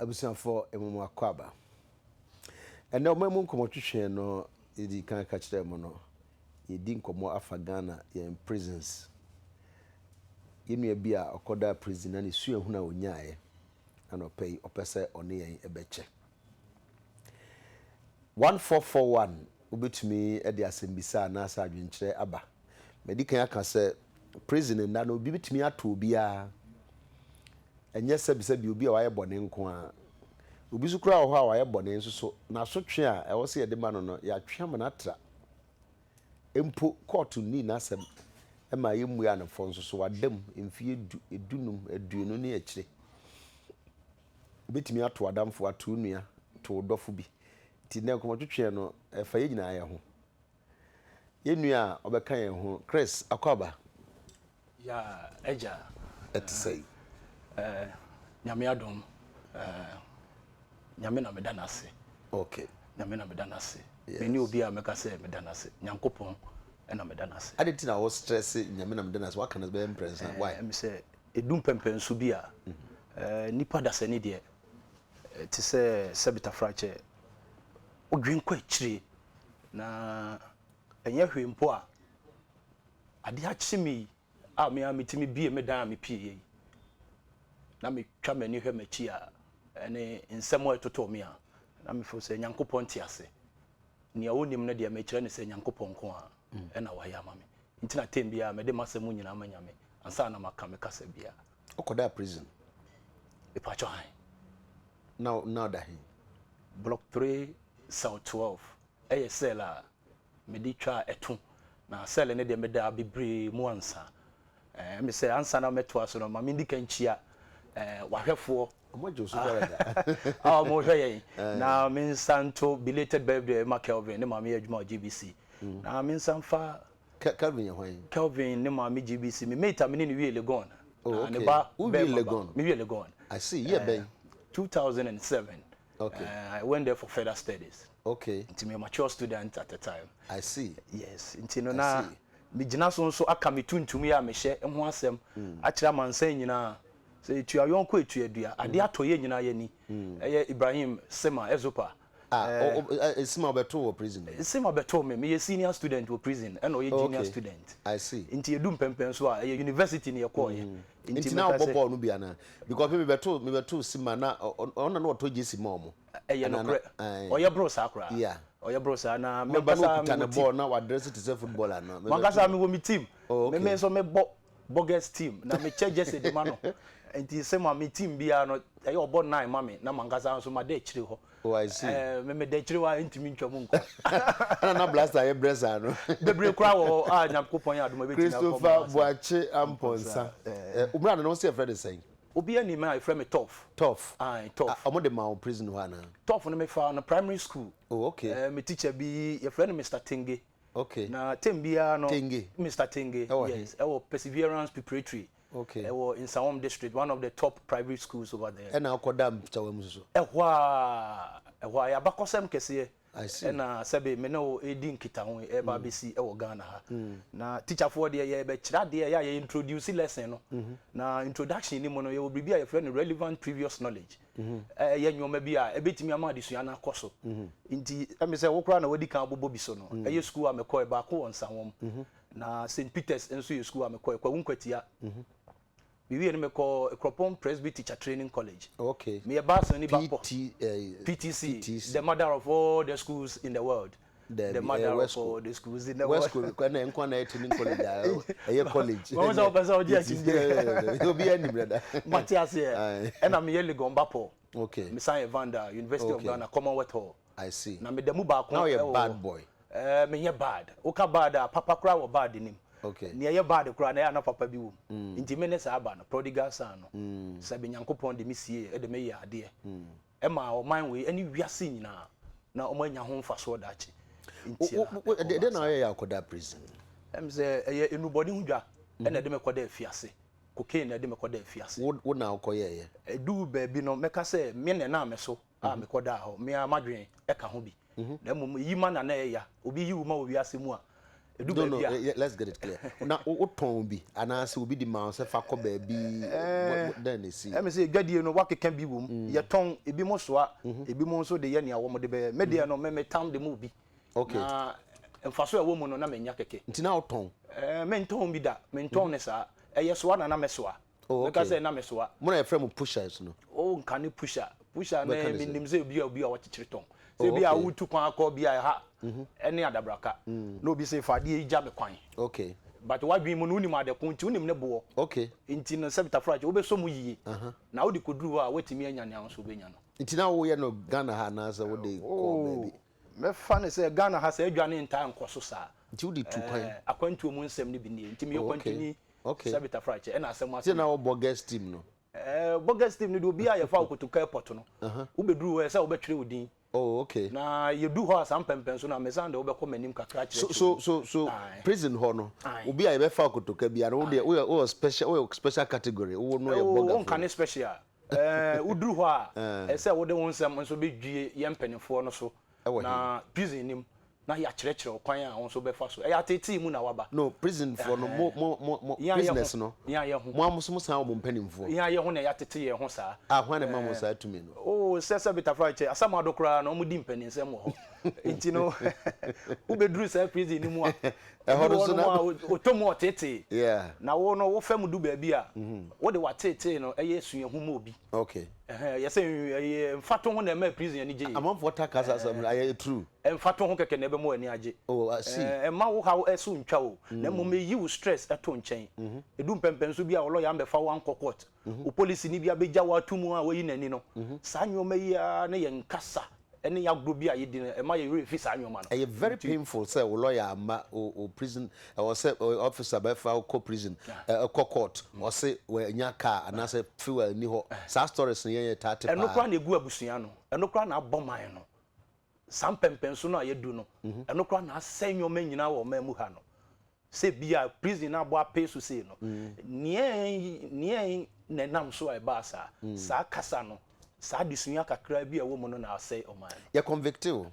abusanfo emu akwaba ene omamu nkomotwehwe no idi kan ka kire mo no yedi nkomo afa Ghana ye prisons yenu bi a okoda prison na ne su ehuna onyae ana opei opese one yen ebeche 1441 ubetumi e de asembisa na asa adwenkyere aba medikan aka se prison na no bi betumi ato obi a enye sebisa bi obi a waye bone nko a obi su kura ho a waye bone nso so na sotwe a e wo se yede ma no ya twema na tra empo court ni na asem e ma yemu ya na fo nso so wadam emfie edunum aduonu ne akire betimi ato adamfo ato nua to dofo bi ti na komotwetwe no e fa ye nyina ye ho ye nua obeka ye ho Chris akwaba ya eja etisei nyame adom nyame na medanase okay nyame na medanase meni obi a meka se medanase nyankopon na medanase adeti na wo stress nyame na medanase wa kana be impress why me se edum pempen so bi a nipa dase ni de ti se sebita frache odwen kwa chire na enye hwempo a ade a chimi a me ametimi bie me dan me pie na me twa mani hwe machi a ene nsemo etoto me a na me fo se nyankopon ti ase ni a wonim na de me kire ne se nyankopon ko a ena wa ya mame ntina tem a me de masemu nyina manyame ansa na maka me kasa bia okoda prison e pa cho han now that he block 3 south 12 cell a me di twa eto na cell ne de me da bebre mu ansa me se ansa na meto aso no ma me ndi kanchia wahwefo omojo so garada mo hwe na me santo belated birthday ma Kelvin ne ma me adwuma GBC na me sanfa Kelvin ye hwan Kelvin ne ma me GBC me mate me ne wie Legon ne ba Legon me wie Legon I see yeah ben 2007 okay I went there for further studies okay into me mature student at the time I see yes into no na me gina so aka me tuntum ya me hye ho asem a kira mansan nyina say etua yonko etua dua ade atoye nyina ye ni eye Ibrahim Sema Ezopa Sema beto prison Sema beto me senior student wo prison and o ye junior student I see into edum pempen so a university ne ko ye into na bobo no bia na because me beto Sema na ona na otoje Sema omo eye no kre oye bro sakra yeah oye bro sa na me kasa me ball na wa dress it as footballer na me kasa me wo mi team me so me bogus team na me che jesse de mano enti Sema me team bia no eye obo 9 mame na mangasa so ma de chire ho oh I see me de chire wa enti mi ntwam nko na blaster ye bresa no bebre kra wo a nyakopon ya adoma beti na ko Christopher Boache Amponsa umra no se Fred say obi ani ma ifre me tough tough tough de ma prison ho ana tough no me fa na primary school oh okay me teacher bi your friend Mr Tenge okay na tembia no Tenge. Mr Tenge yes Perseverance Preparatory okay in Sawam district, one of the top private schools over there and akodam chawem so ehwa ya bakosem kese I see na sebe me no edi nkita ho e ba besi e wo Ghana ha na teacher for there ye be kira there ya introduce lesson no na introduction ni mo no ye obribia ye friend relevant previous knowledge ye nyoma bi a ebetimi ama adesua na akoso nti me say wo kra na wadi kan bobo bi so no ye school a me ko e ba ko won sanwom na St Peter's enso ye school a me ko e kwa wunkwatia we me call Kropon Presby Teacher Training College. Okay. Me a bass ni bapo. PTC, the mother of all the schools in the world. The mother of all the schools in the world. West School, when I training college, a college. What was our person? Yes, you'll be any brother. Matthias here, and I'm yearly gone bapo. Okay. Miss Vanda, University of Ghana, Commonwealth Hall. I see. Now me the muba. Now you're a bad boy. Me ye bad. Oka bad. Papa cry or bad in him. Okay. Near your bad cry na papa bi wo. Inti menes aba no prodigal son no. Sabe nyankopon de misie e de me ya ade. E ma o man we ani wiase nyina na o manya ho mfaso dachi. Inti de na ye akoda prison. Em say e enubodi hudwa e na de me koda afiase. Cocaine na de me koda afiase. Wo na akoye ye. Edu ba bi no meka say me na me so a me koda ho. Me amadwen e ka ho bi. Na mum yi ma na ye ya. Obi yi wo ma wo wiase mu a No, let's get it clear. Now, what ton be? And I will be the mouse if I come baby. Then they see. I say, Gadi, no, what can be womb? Your tongue, it be more so, it be more so the Yania woman, the media, no, me town the movie. Okay. And for so a woman on a menyake. It's now ton. Men ton be that, men ton is a yes one and a meswa. Oh, because I am meswa. When I frame pushers, no. Oh, can you pusher? Pusher name in himself be a what you return. Say be a wood to call be a ha. Any other braka. No be say for the jab coin. Okay. But what we monunima de kuntunim nebo. Okay. Intin sebita frage obe so mu yi. Na wo de koduru a wetimi anya nya so benya no. Intina wo ye no Ghana ha na say wo de call baby. Me fa ne say Ghana ha say adwane nta nkoso sa. Nti wo de tu kwan. Akwantu mu nsem ne bi ne. Nti me kwantuni. Okay. Sebita frage e na asem ase. Na wo bogus team no. Bogus team ne do bi a ye fa okotoka airport no. Wo beduru say wo betwere odin. Oh, okay. Na you do ho some pempen so na mesande wo be ko manim kakra kire. So prison ho no. Obi a ye be fa okotoka bi na wo special category. Wo no ye bogus. Won kan special. Wo duru ho a say wo de won sem nso be dwie ye mpanifo no so. Na prison nim na ya kire kwan a won so be fa so. Ya tete mu na waba. No, prison for no mo business no. Ya ye ho. Mo amuso mo san wo mpanimfo. Ya ye ho na ya tete ye ho sa. Hwan na ma mo sa tumi no. Oh, sesa bita frache asama dokura na omudi mpaninsem ho. Enti no wo bedru sa prison ni mu a. Ho so na otomo tete. Yeah. Na wo no wo fam du ba bi a. Wo de wa tete no eye suye hu ma obi. Okay. Yese mfato ho na ma prison ni je. Amamfo takasa asem aye true. Mfato ho keke na be mo ani age. Oh, I see. Ma wo ha eso ntwa o. Na mo me yi wo stress eto nchen. Edu mpempen so bi a wo lawyer mbe fa wan court. O police ni bi abeja wa tumu a wo yi nani no. Sa nyoma yi a na ye nkasa ene ya gro bi a ye di e ma ye refi sa nyoma no. E very painful say wo lawyer ma o prison or say officer be fa ko prison court or say we nya car and say fuel ni ho. Sa stories ye tate pa. Eno kwa na egu abusua no. Eno kwa na aboman no. Sam pempen so no ye du no. Eno kwa na asɛ nyoma nyina wo ma mu ha no. Se bia prison na bo apeso se no. Nie na nam so e ba sa kasa no. Sa disunya kakra bi a wo mo no na asɛ o man. You convicted o?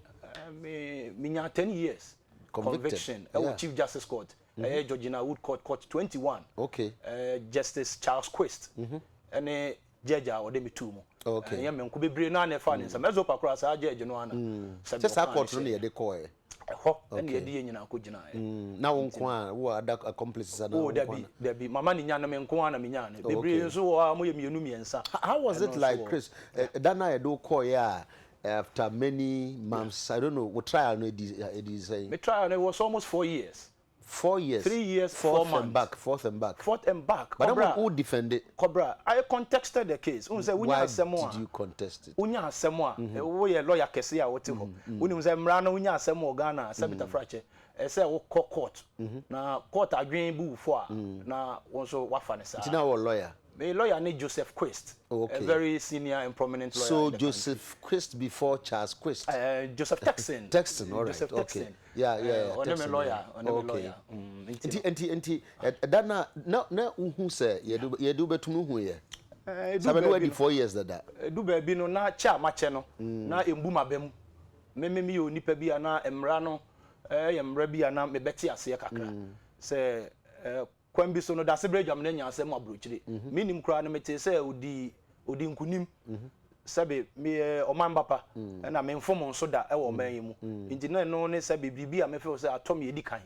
Me nya 10 years. Conviction. Chief Justice Court. Georgina Wood Court 21. Okay. Justice Charles Quist. And judge or dem two mo. Okay. Ya men ko bebre na na fa ne nsa mezo pakura sa judge no ana. Sa court no ye de ko e. Ho and ye de nyina ko gina e. Na won ko a wo ada accomplices na. Oh, there be mama ni nya na men ko ana me nya na. Bebre nso wo mo ye mienu miensa. How was it like, Chris? That na ye do ko ya after many months? I don't know what trial no it is saying. Me trial it was almost 4 years. 4 years. 3 years, 4 months. Fourth and back. But who defended? Cobra, I contested the case. Why did you contest it? Unya asemo a, we lawyer kese a wote ho. Unim say mra na unya asemo Ghana, Sabita Frache. Say wo court. Na court adwen bu fo a na wonso wafa ne sa. Tina wo lawyer. My lawyer named Joseph Quist, a very senior and prominent lawyer. So Joseph Quist before Charles Quist? Joseph Texan. Texan, all right. Joseph okay. Texan. Yeah. On a lawyer. Okay. Enti. That na who say you do better no who ye? Sabe no be 4 years that. Do be no na cha mache no. Na embu mabem. Me yo nipa bi ana emra no emra bi ana me beti ase kakra. Say kwambi so no da se brejam na nya asem abrochire minim kra na mete se odi nkunim sabe me oman bapa na me mfom nso da e wo man yi mu nti na no ne sabe bibi a me fe se atom ye di kan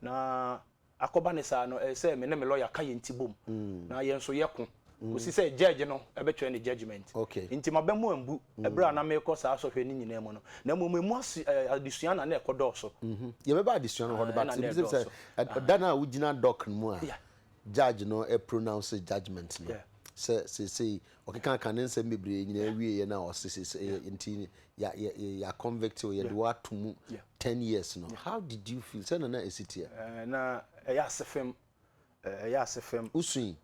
na akoba ne sa no se me ne me lawyer ka ye ntibom na ye nso ye ko osi se judge no e be twa ne judgment nti mabemu ambu ebra na me ko sa so hwe ni nyina mu no na mu adisua na ekodo so ye be ba adisua no ho ba se dana ugina doc mu a judge no e pronounce judgment no say okay kan nsem bebre nyina wie ye na o se nti ya convict o ye do atumu 10 years no how did you feel say na esiti na ya sefem usun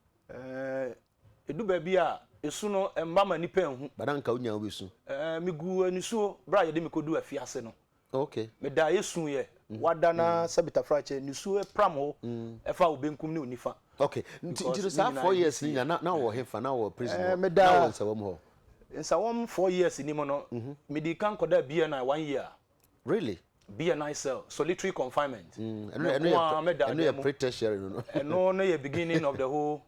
edu ba bi a esu no mbama nipa ehu badanka unya obesu migu anisu bra ye de mikodu afiase no okay me da yesu ye wada na sabita frache nisu pram ho efa obenkum ne onifa okay nti sa 4 years ni na wo hefa na wo prison me da na nsawom ho 4 years ni mo no me di kan koda bia na 1 year really BNI cell, solitary confinement. And you pretty sharing. And no, no, beginning of the whole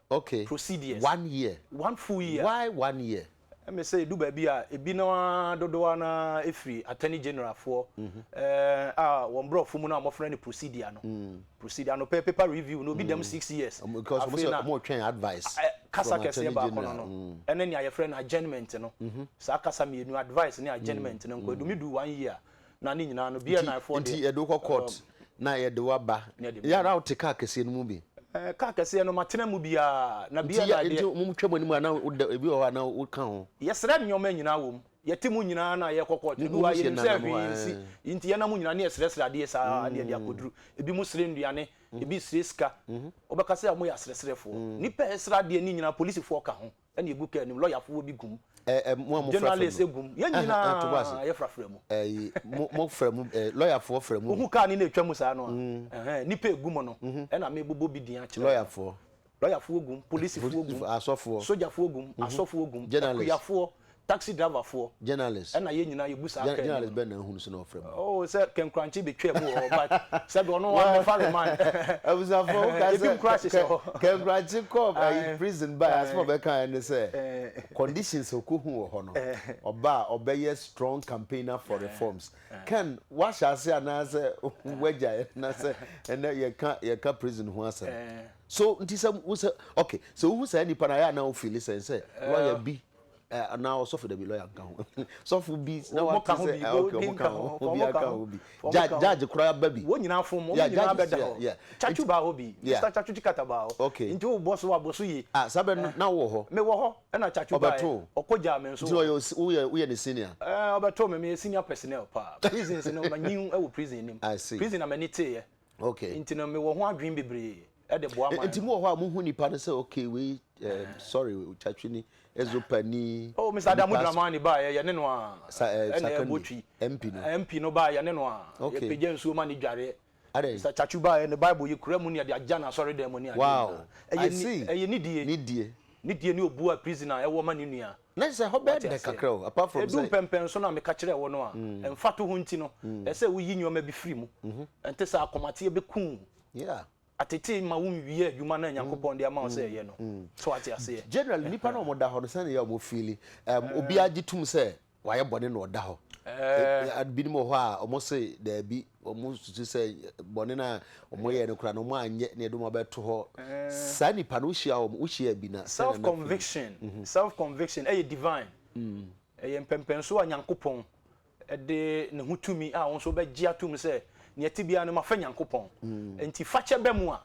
procedures. 1 year. 1 full year. Why 1 year? I may say, do baby, a bino dodoana free attorney general for one bro for mona more friendly procedure no. Procedure no paper review no be them 6 years. Because more train advice. Kasa kese ba kono no. And then your friend adjournment no. Sa kasa me no advice ni adjournment no ko do me do 1 year. Na ni nyina no bia na for the edoko court na ye de waba. Ya ra o ka kese no mu bi. Ka kese no matena mu bia na bia na de. Nti mu twam animu na ebi o na o ka ho. Yesra nyoma nyina wom. Yeti mu nyina na ye kokot do wa ye se hwinsi. Nti ye na mu nyina na yesresra de sa na de akoduru. Ebi mu sire nduane, ebi sire sika. Obeka se amu yasresrefo. Nipa esra de ni nyina police fo ka ho. Ena egu ka nim lawyer fo bi gum. Journalist egum. Ye nyina ye frafra mu. Mo fra mu lawyer fo fra mu. Ohu ka ni na etwa mu sa no. Nipa egum no. Ena me bobo bi din a kire. Lawyer fo egum, police fo egum, asofo. Soldier fo egum, asofo egum, journalist. Taxi driver for journalist and ye nyina ye busa aka journalist ben na hu so na ofrem oh say ken crunchy be twa mu but say be ono one follow man abusa for ka say ken crunchy come prison by as for be kan and say conditions okuhu wo ho no oba obeye strong campaigner for reforms can what shall say na say waja na say and ye ka prison hu asa so nti say okay so who say nipa na ya na o feel say lawyer be now so for the lawyer kan so for be now what say okay mo bi judge kura baby wo nyina fom mo nyina beda ho chachu ba ho bi Mr. Chachu tikata ba ho nti wo boss wa boss yi sabe na wo ho me wo ho na chachu ba okoja me so nti wo ye the senior obeto me senior personnel pa prison no manyin e wo prison nim prison na mani te okay nti no me wo ho adwen bebre e de boa man nti mo ho a mo hu nipa no say okay we sorry Chachu ni ezopani oh Mr. Adamu Dramani ba ye ne no a sakandi MP no ba ye ne no a ye peje nsuo ma ni dware Mr. Chachu ba ye ne Bible ye kura mu ni de agya na sorry dem ni wow I see nidie ni obu a prisoner e wo ma ni nua na say ho be de kakra apart from say edu pempen so na me ka kire wo no a emfato ho nti no e say wo yi nyoma bi free mu ente sa akomate be kun yeah atete ma wo wie adwuma na Nyankopon de ama wo say ye no so ate ase generally nipa na omoda ho no say ya mo feel obi agitum say waye bone na oda ho adbini mo ho a omo say da bi omo sutu say bone na omo ye no kura no mo anye na edo mo beto ho sa nipa no hia bi na self conviction divine mpempen so Nyankopon de ne hutumi a won so be gia tum say ne tibia no mafa Nyankopon enti fache be mu a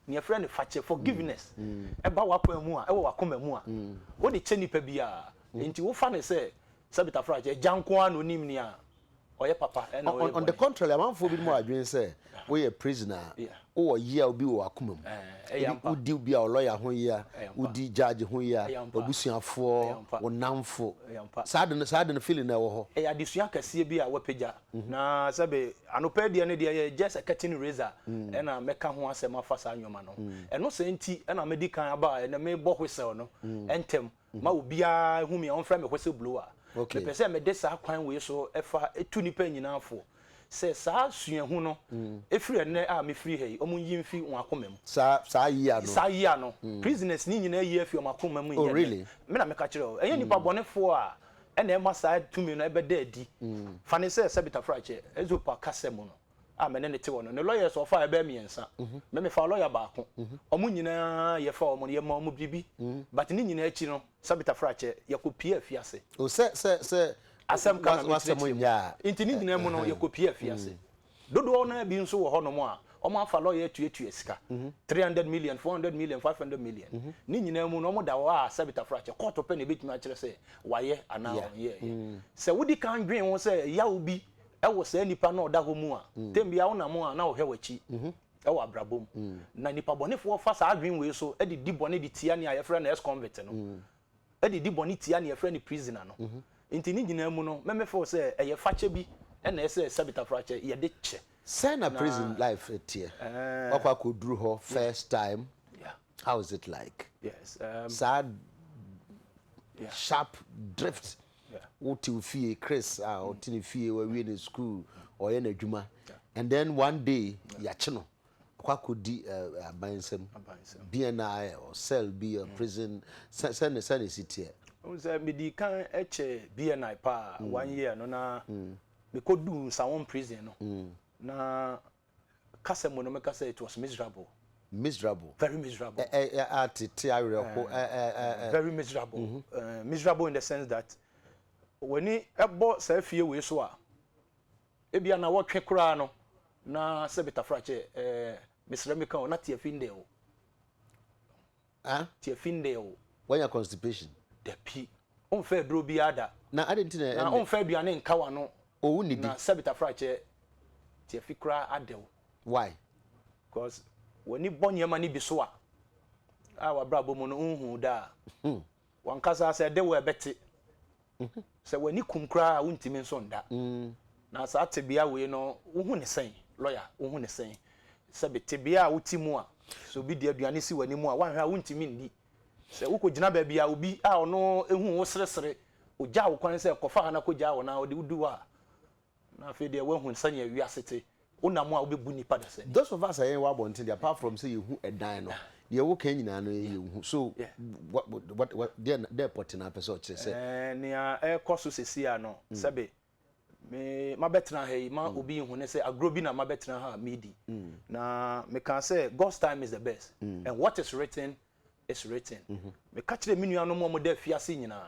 ne friend fache forgiveness e ba wakwa mu a e wo wakoma mu a wo de che nipa bia enti wo fa ne say sabita fraje janko ano nim ni a oye papa e na on the contrary amanfo bi mo adwen say we a prisoner o ye obi wo wakoma mu udi bi a lawyer ho ya udi judge ho ya obusuafo wonamfo sad no feeling na wo ho e adesua kase bi a wapeja na sabe anopa dia ne dia just a cutting razor e na meka ho asem afasa anwoma no e no se nti e na medical aba e na me bo whistle no entem ma obi a hu me on fra me whistle blower me pese me de sa kwan we so efa etu nipa nyina afo se sa suahu no efiri ne a me free hey omun yimfi won akomam sa yi ano prisoners ni nyina yi afi omakomam yin oh really me na me ka kire o enye nipa bonefo a ene ma sa tumi no ebe da adi fane se sabita frache ezopa kasem no a me ne te wono ne lawyers of fa ebe miensa me fa lawyer ba ko omun nyina ye fa omun ye ma omu bibi but ni nyina achi no sabita frache ye ko pie afiase o se asem kana nya intini nyina mu no ye ko pie afiase dodo na bi nso wo hono mo a omo afa lawyer tuetu sika 300 million 400 million 500 million ni nyina mu no omo da wa sabita frache court pe na betumi a kire se waye ana ye se wodi kan dwen wo se ya obi e wo se nipa na oda ho mu a tembia wo na mo a na wo hwe wachi e wo abrabom na nipa bonefo fa sa adwen we so e di bone di tia ne a ye frɛ na ex convict no e di bone tia ne ye frɛ ne prisoner no inti ni nyina mu no memefo se e ye fache bi e na ese sabita frache ye de che send a prison life here okwa ko duru ho first time how is it like sad sharp drift what you feel Chris out in fie we in school or yen adwuma and then one day ya chino kwa kodi abansem BNI or cell be a prison send city unza medi kan eche BNI pa 1 year no na me kodu some prison no na kasemo no me kasa it was miserable, very miserable, very miserable, miserable in the sense that when he ebo say fie we so a ebia na wotwe kura no na sebita frache Mr. Mika na tie finde o tie finde o when your constipation the p on fair dro bi ada na adenti na on fair duane nka wa no o wuni di na sebita frache tie fikra adew. Why? Because when you born your money be so our brabo mo no unhu da wan kasa say de we beti say when you kum kra untimi nso nda na sa tebia we no unhu ne sen lawyer unhu ne sen say betebia utimu a so bi de aduane si wani mu a wan hwa untimi ndi say ukogina ba bia obi a ono ehu wo seresere ogya wo kwan say kofa na kogya wo na odi udu a na fe de we hu nsan ya wi asete unamu a obebu nipa da sen. Those of us are here wanting apart from say you a dine no the wo kan nyina no you so what they put in a person say nia e koso sesia no sebe me mabetena he ma obi hu ne say agrobi na mabetena ha medi na me can say God's time is the best and what is written is written. Me ka kire minu anu mo da fiase nyina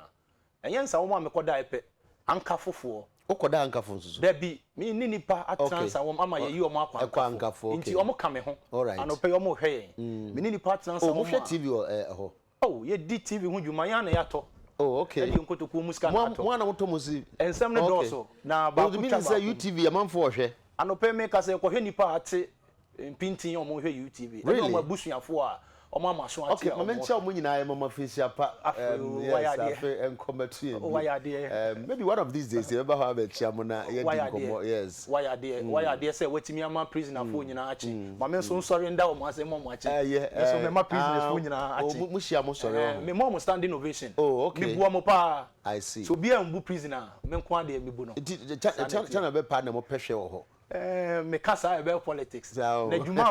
enyensa wo ma me koda epe anka fofo okoda ankafo nso there be me ni nipa atransa wo ama ye yi o ma akwa ankafo nti o mo ka me ho anope o mo hwe me ni nipa atransa wo hwe TV ho oh ye di TV hu dwuma ya na ya to oh okay e di nkotoku musika na to mo na mo to musi ensem ne doso na ba ku twa say UTV amanfo hwe anope me ka say ko hwe nipa ate mpintin o mo hwe UTV e no mo abusuafo a o ma maso ate okay moment cha mo nyina ye mama fisi apa yes enkomatu maybe one of these days you ever have a chamona ye dinkomo yes why are there say wetimi ama prisoner fo nyina achi mama so sorry nda o mo ase mo achi so me ma prisoners fo nyina achi mo hia mo sorry me mo standing ovation oh okay me bua mo pa I see so bia mbu prisoner me nko ade me bu no chana be pa na mo pehwe wo ho me kasa about politics na juma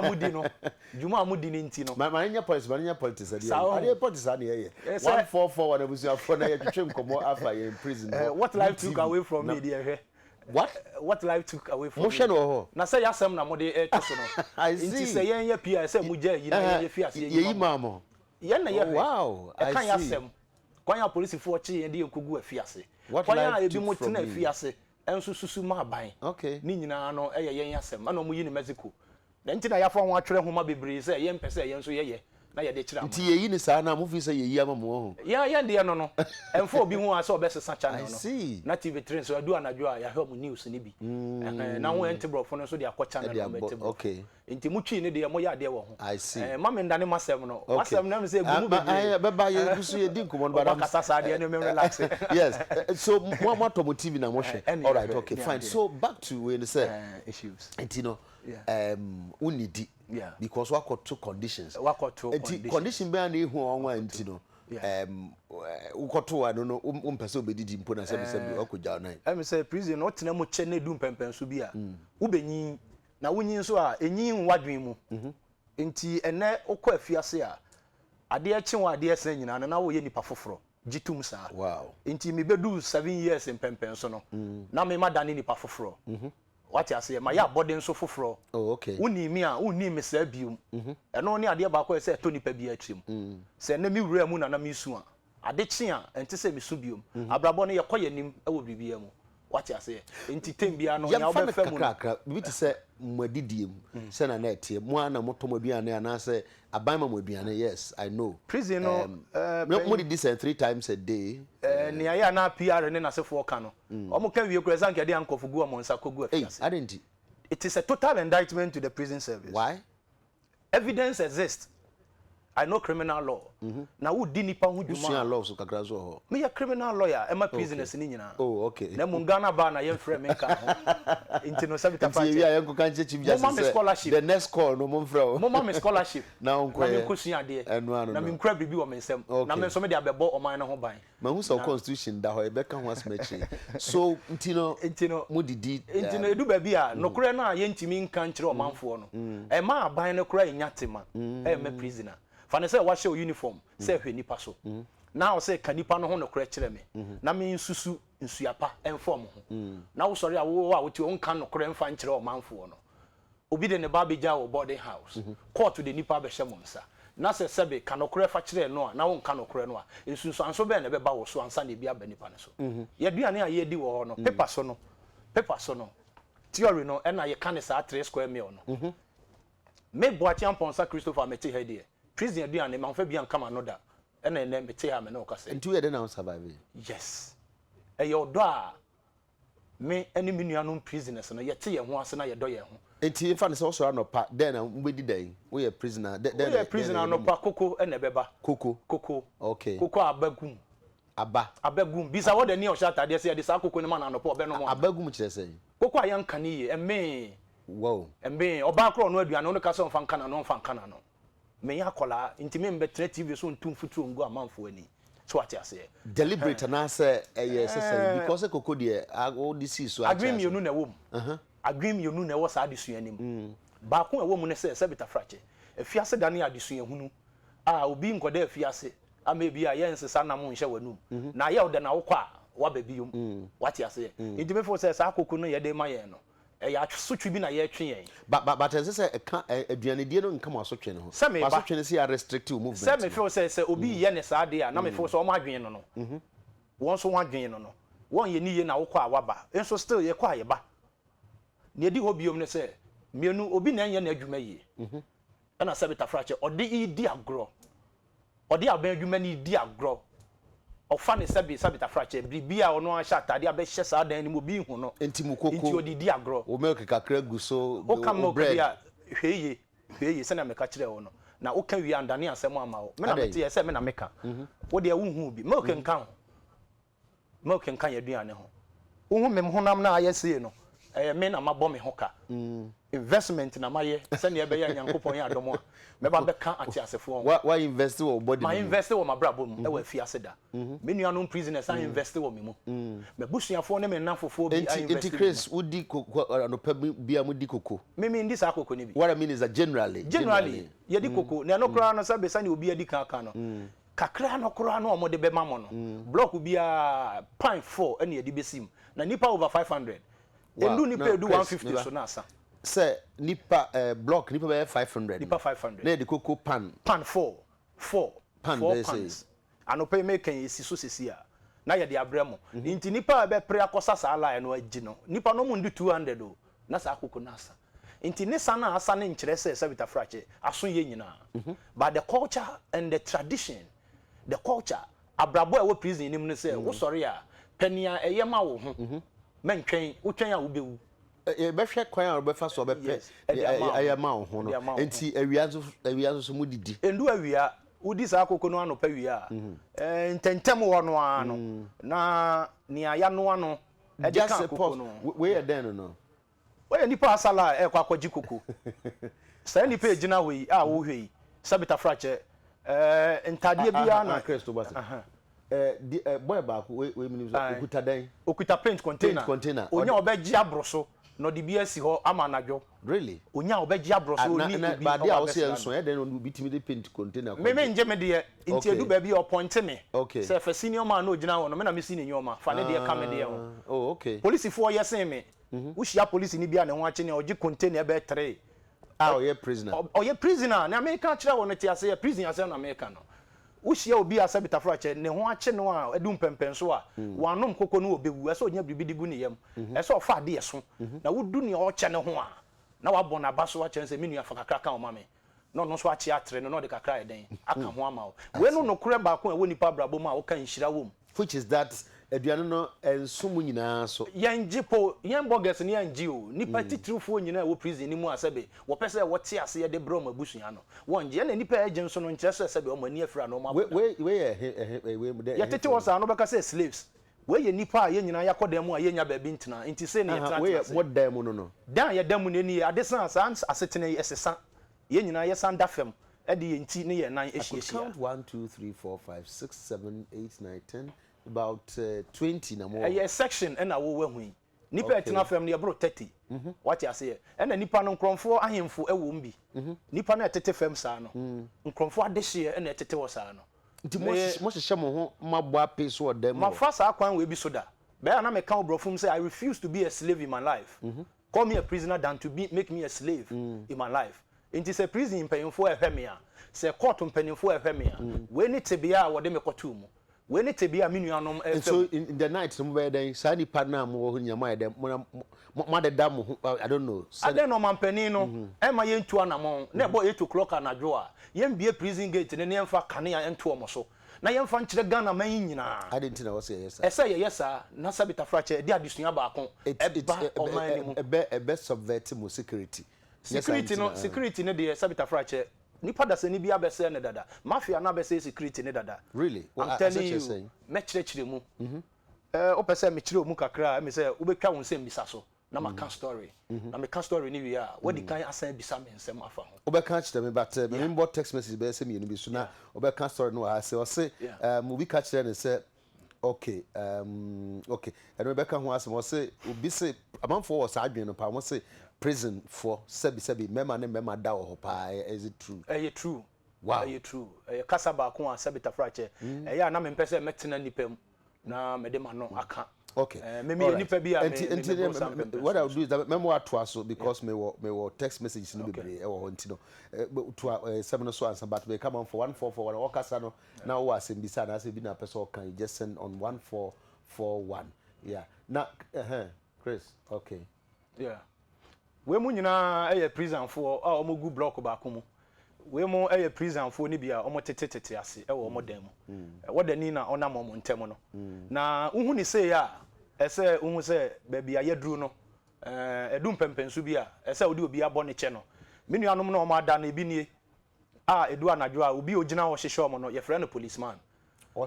amudi ni nti no manya politics ade politics ade ye 144 wana busuafo na ye twetwe nkomo afa ye in prison what life took away from me there what life took away from me mo ho na say yasem na mo de to no nti say yen ye pia say mu ja yi na ye fiase ye yi mamo ye na ye wow I kan yasem kwan ya police fo chi ye de nkogu afiase kwan ya ebi mo tena afiase enso susu ma ban okay ni nyina no yen yasem ana mo yi ni Mexico na nti na ya fa ho atwere homa bebre say yen pese yen so ye na ye de kira nti ye yi ni saa na mo fi say ye yi ama mo ho ya de no enfo obi hu ase obesesa channel no na TV3 so adu anadwo a ya he mo news ni bi na ho entibro no so de akọ channel no metibro okay nti mutwi ni de mo ya de wo ho I see mama ndane masem no masem na me say gumu bebre be ba ye gusu ye di nkomo no ba kasa sa de no me relax yes so mo to mo TV na mo hwe all right okay fine so back to when say issues nti no unidi because what to conditions condition be na ehu onwa nti no ukoto anu no umpese obedidi mpo na sebi okoja na em say prison no tena mo che na du mpempenso bi a ubenyi na wunyi nso a enyi nwadwen mu nti ene okọ afiase a ade a chenwa ade esen nyina na wo ye nipa foforo gitum sa wow nti me bedu 7 years mpempenso no na me madane nipa foforo what you say my ya body nso foforo oh okay woni mi a woni mi sa bium eno ne ade ba ko say to nipa bi atrim se na mi wura mu na mi su a ade chi a enti se mi su bium abrabo no ye koye nim e wo bibia mu what you say enti tem bia no ya obefa mu kakra bi ti se mwadidiem se na etie mu ana motomo aduane ana se abanma mu aduane yes I know prison no mo did this 3 times a day ne ya na PR ne na se fo ka no omo kan wie kura sanke de ankofu gu omo nsa kogu afiase it is a total indictment to the prison service why evidence exists I know criminal law. Na wo di nipa hu dwuma. Usia law so kakra so ho. Me ya criminal lawyer, e ma prisoners ni nyina. Oh, okay. Na mu Ghana ba na ye frɛ me nka ho. Inti no sabi ta fa. Inti ya yenko kan chief justice. The next call no mo frɛ o. Mo ma me scholarship. Na onko me kusua de. Na me nkura bibi wo me nsɛm. Na me nso me de abɛbɔ ɔman no ho ban. Ma hu so constitution da ho e bɛka ho asmechi. So inti no mo didi. Inti no edu ba bi a no kure na ye ntimi nka nkyerɛ ɔmanfo no. E ma aban no kura enyatema. E me prisoner. Fane say wa show uniform say hwe nipa so na o say kanipa no ho no kora kire me na me nsusu nsuapa inform ho na wo sori a wo ti on kan no kora mfa nkire o manfo no obi de ne ba beja wo boarding house court de nipa be hye mo nsa na se sebe kan no kora fa kire no a na wo kan no kora no a nsusu anso be na be ba wo so ansa na bia ba nipa no so ye duane a ye di wo ho no paper so no theory no e na ye kan sa 3 square meal no me boati amponsa Christopher meti hedie prison aduane manfa bia nkama no da ena meti ha me no kase ntu ye de na survive yes e ye odo a me eni menuanom prisoners no ye te ye ho ase na ye do ye ho enti infa ne so so anopa den na mbedi dan we prisoner den we prisoner anopa koko ena beba koko okay koko abagum bisa wo de ni o shata de se ye de sa koko ni ma na anopa obe no mo abagum kire se koko ayan kan ye eme wow embe oba kro no aduane no ka so mfa nkana no mfa nkana no me ya kola intime mbetre TV so ntum futuro ngu amanfo ani so ati ase deliberate na say say because koko de all this is so agree me you na wom agree me you na wo sa adesu anim ba ko ewo mu ne say beta frache afiase dane adesu ehunu obi nkoda afiase ama bi a yensesa na mo nhye wanum na ye oda na wo kwa wa ba biom wati ase intime fo say sa koko no ye de ma ye no ya sotwe bi na ye twe yen but as say aduane die no nkam asotwe ne ho asotwe ne say restrictive movement say me feel say obi ye ne sa de a na me feel say o ma adwen no won so wa adwen no won ye ni ye na wo kwa waba enso still ye kwa ye ba ne di ho biom ne say mienu obi na enye na adwuma ye na say beta frache odi di agro odi aban adwuma ni di agro ofa ne sabita frache bibia ono a sha tade abehye sa dan ni mo bi hu no enti mukoko enti odidi agro o milk kakra gu so o ka mo bia hweye se na meka kire wo no na o ka wi andane asem ama wo me na mete ye se me na meka wo de wo hu bi milk nkan ye duane ho wo hu mem honam na ayese no me na mabɔ me ho ka investment na maye se na ebe ya nyankopon ya adomo me ba be ka ati asefo why invest wo body my invest wo mabrabo mu e wa fi aseda me nuanom prisoners I invest wo me mu me busuafo ne me nanfofo bi I invest in Chris udi no pa bia mu di koko me ndi sa koko ni bi what I mean is that generally ye di koko na no kra no sabe sa ne obi adi kan no kakra no kra no omo de be mamo no block bia pine 4 ene ye di besim na nipa over 500 endu nipa edu 150 so na asa say nipa block nipa be 500 nipa 500 na di koko pan 4 pans anope make kan esi so sesi a na ye de abremo nti nipa be pre akosa sa ala no agi no nipa no mu ndi 200 o na sa akoko na asa nti ne sa na asa ne nkire se bita frache aso ye nyina but the culture and the tradition the culture abrabo e wo prison nim ne se wo sori a pania eyema wo ho mentwen wo twen a wo bewu be hwe kwan a be fa so be pe ayema ho no enti awia so mu didi endu awia udi sa akoko no anopa wia ntentem wo no ano na ni aya no ano e de kan akoko no we e den no we nipa asala e kwa akwaji koko sa nipa ejina we a wo hwei sabita frache ntade bia na Kristo basa boy back we minimum okuta paint container onya obeji abroso no de bia si ho ama anadwo really onya obeji abroso oni bi ba dia o se enso e den no bitimi de paint container me nje me de nti edu ba bi o point me okay say fa senior man no gina wo no me na me senior nyoma fa ne de ka me de ho oh okay police for yesen me wo hia police ni bia ne ho ache ne oji container e be 3 ye prisoner ye prisoner na America kire wo no ti ase ye prison ase na America no ushia obi asabita frache ne ho ache no a edum pempenso a wanom koko no obewu ese onya bribi digu ne yam ese ofa de yeso na wudu ne oche ne ho a na wabɔ na baso ache nse menu afa kakra ka o mame no no so ache atre no de kakra eden aka ho ama we no kure ba ko e woni pa brabo ma o kan hira wom which is that aduane no ensom nyina so yenji po yen bogus ne yenji o nipa titirufo nyina wo prison ni mu asebe wo pese wo te ase de bro mabusua no wonje na nipa agyen so no nkyere so asebe o mani afira no ma we mu de ya tete wo sa no beka say slaves we ye nipa a ye nyina yakodam a ye nya ba bi ntena nti se ne yetena we modam no dan ye dam ne ni adesan sans asetena esesa ye nyina ye san dafem e de ye nti ne ye nan ehiesia count 1 2 3 4 5 6 7 8 9 10 about 20 na more a section and wo wahu nipa etena fam ne bro 30 what you say and nipa no nkromfo ahemfo e wo mbi nipa na etete fam saa no nkromfo adehye and etete wo saa no nti mo hye mo ho mabo ape so odam ma fa saa kwan we bi so da be na me kan obrofum say I refuse to be a slave in my life call me a prisoner than to make me a slave in my life nti say prison mpanyimfo ehweme a say court mpanyimfo ehweme a we ni tebia wo de me kotu mu we ni tebia menuanom and so in the night some where then sani partner mo ho nyama dem mo de dam I don't know ade no mampani no e ma yentu anamon na ebo 8 o'clock anadwo a yembie prison gate ne yemfa kane ya ento omo so na yemfa nkyere Ghana man nyina ade nti na wo say yes esa ye yesa na sabita frache de adesua ba akon eba oman ni mu ebe subvert mo security security no de sabita frache nipa da sani bia bese ne dada mafia na bese security ne dada really I'm telling you me chire mu o pese me chire mu kakra me say wo betwa won sem bisa so na maka story na me ka story ni wi a what the kind asan bisa me nsem afa ho wo be ka chire me but me text message be say me no bi so na wo be ka story no say o say mo bi ka chire ne say okay okay and we be ka ho asem o say obi say amanfo wo sa adwen no pa mo say prison for sebi mema ne mema da wo pa is it true true wow true kasa ba ko a sabita frache ya na me pese metena nipam na me de ma no aka okay me nipa bi a what I'll do is that memo ato so because me wo text messages no be e wo ho ntino to 7 so answer but we come on for 1441 o kasa no na wo asem bisa na say bi na person can just send on 1441 yeah na Chris okay yeah we mu nyina eye prison for a omogu block ba ko mu we mu eye prison for ni bia omotetete ase e wo omodam mu wodani na onam omo ntem no na uhu ni say ya ese uhu say ba bia yeduru no edum pempensu bia ese odi obi abo ne che no menuanom na omo ada na ebi nie a edu anadwo a obi ogina wo hyehye omo no ye frɛ no policeman o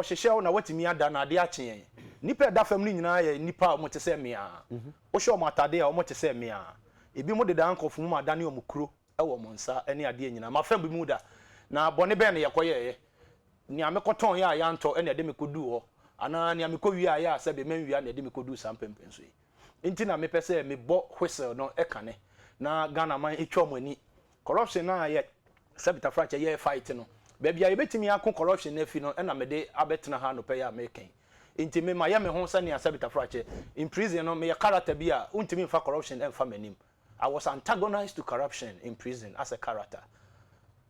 hyehye na watimi ada na ade akye nipa da fam ni nyina ye nipa mo te se mea wo hye omo atade a omo te se mea ebi mo de da ankofu mu ada ne omo kuro e wo mo nsa ene ade nyina ma fam bi mu da na bone be ne yekoye ni amekoton ya ya nto ene de mekodu ho ana ni amekowi ya se be manwia na de mekodu sampempenso yi nti na me pese me bo whistle no e kane na Ghana man etwa mo ani corruption na ye sabita frache ye fight no bebia ye betimi akon corruption na fi no e na me de abetena ha no pe ya meken nti me ma ye me ho sane asabita frache in prison no me ye character bi a untimi fa corruption e fa manim I was antagonized to corruption in prison as a character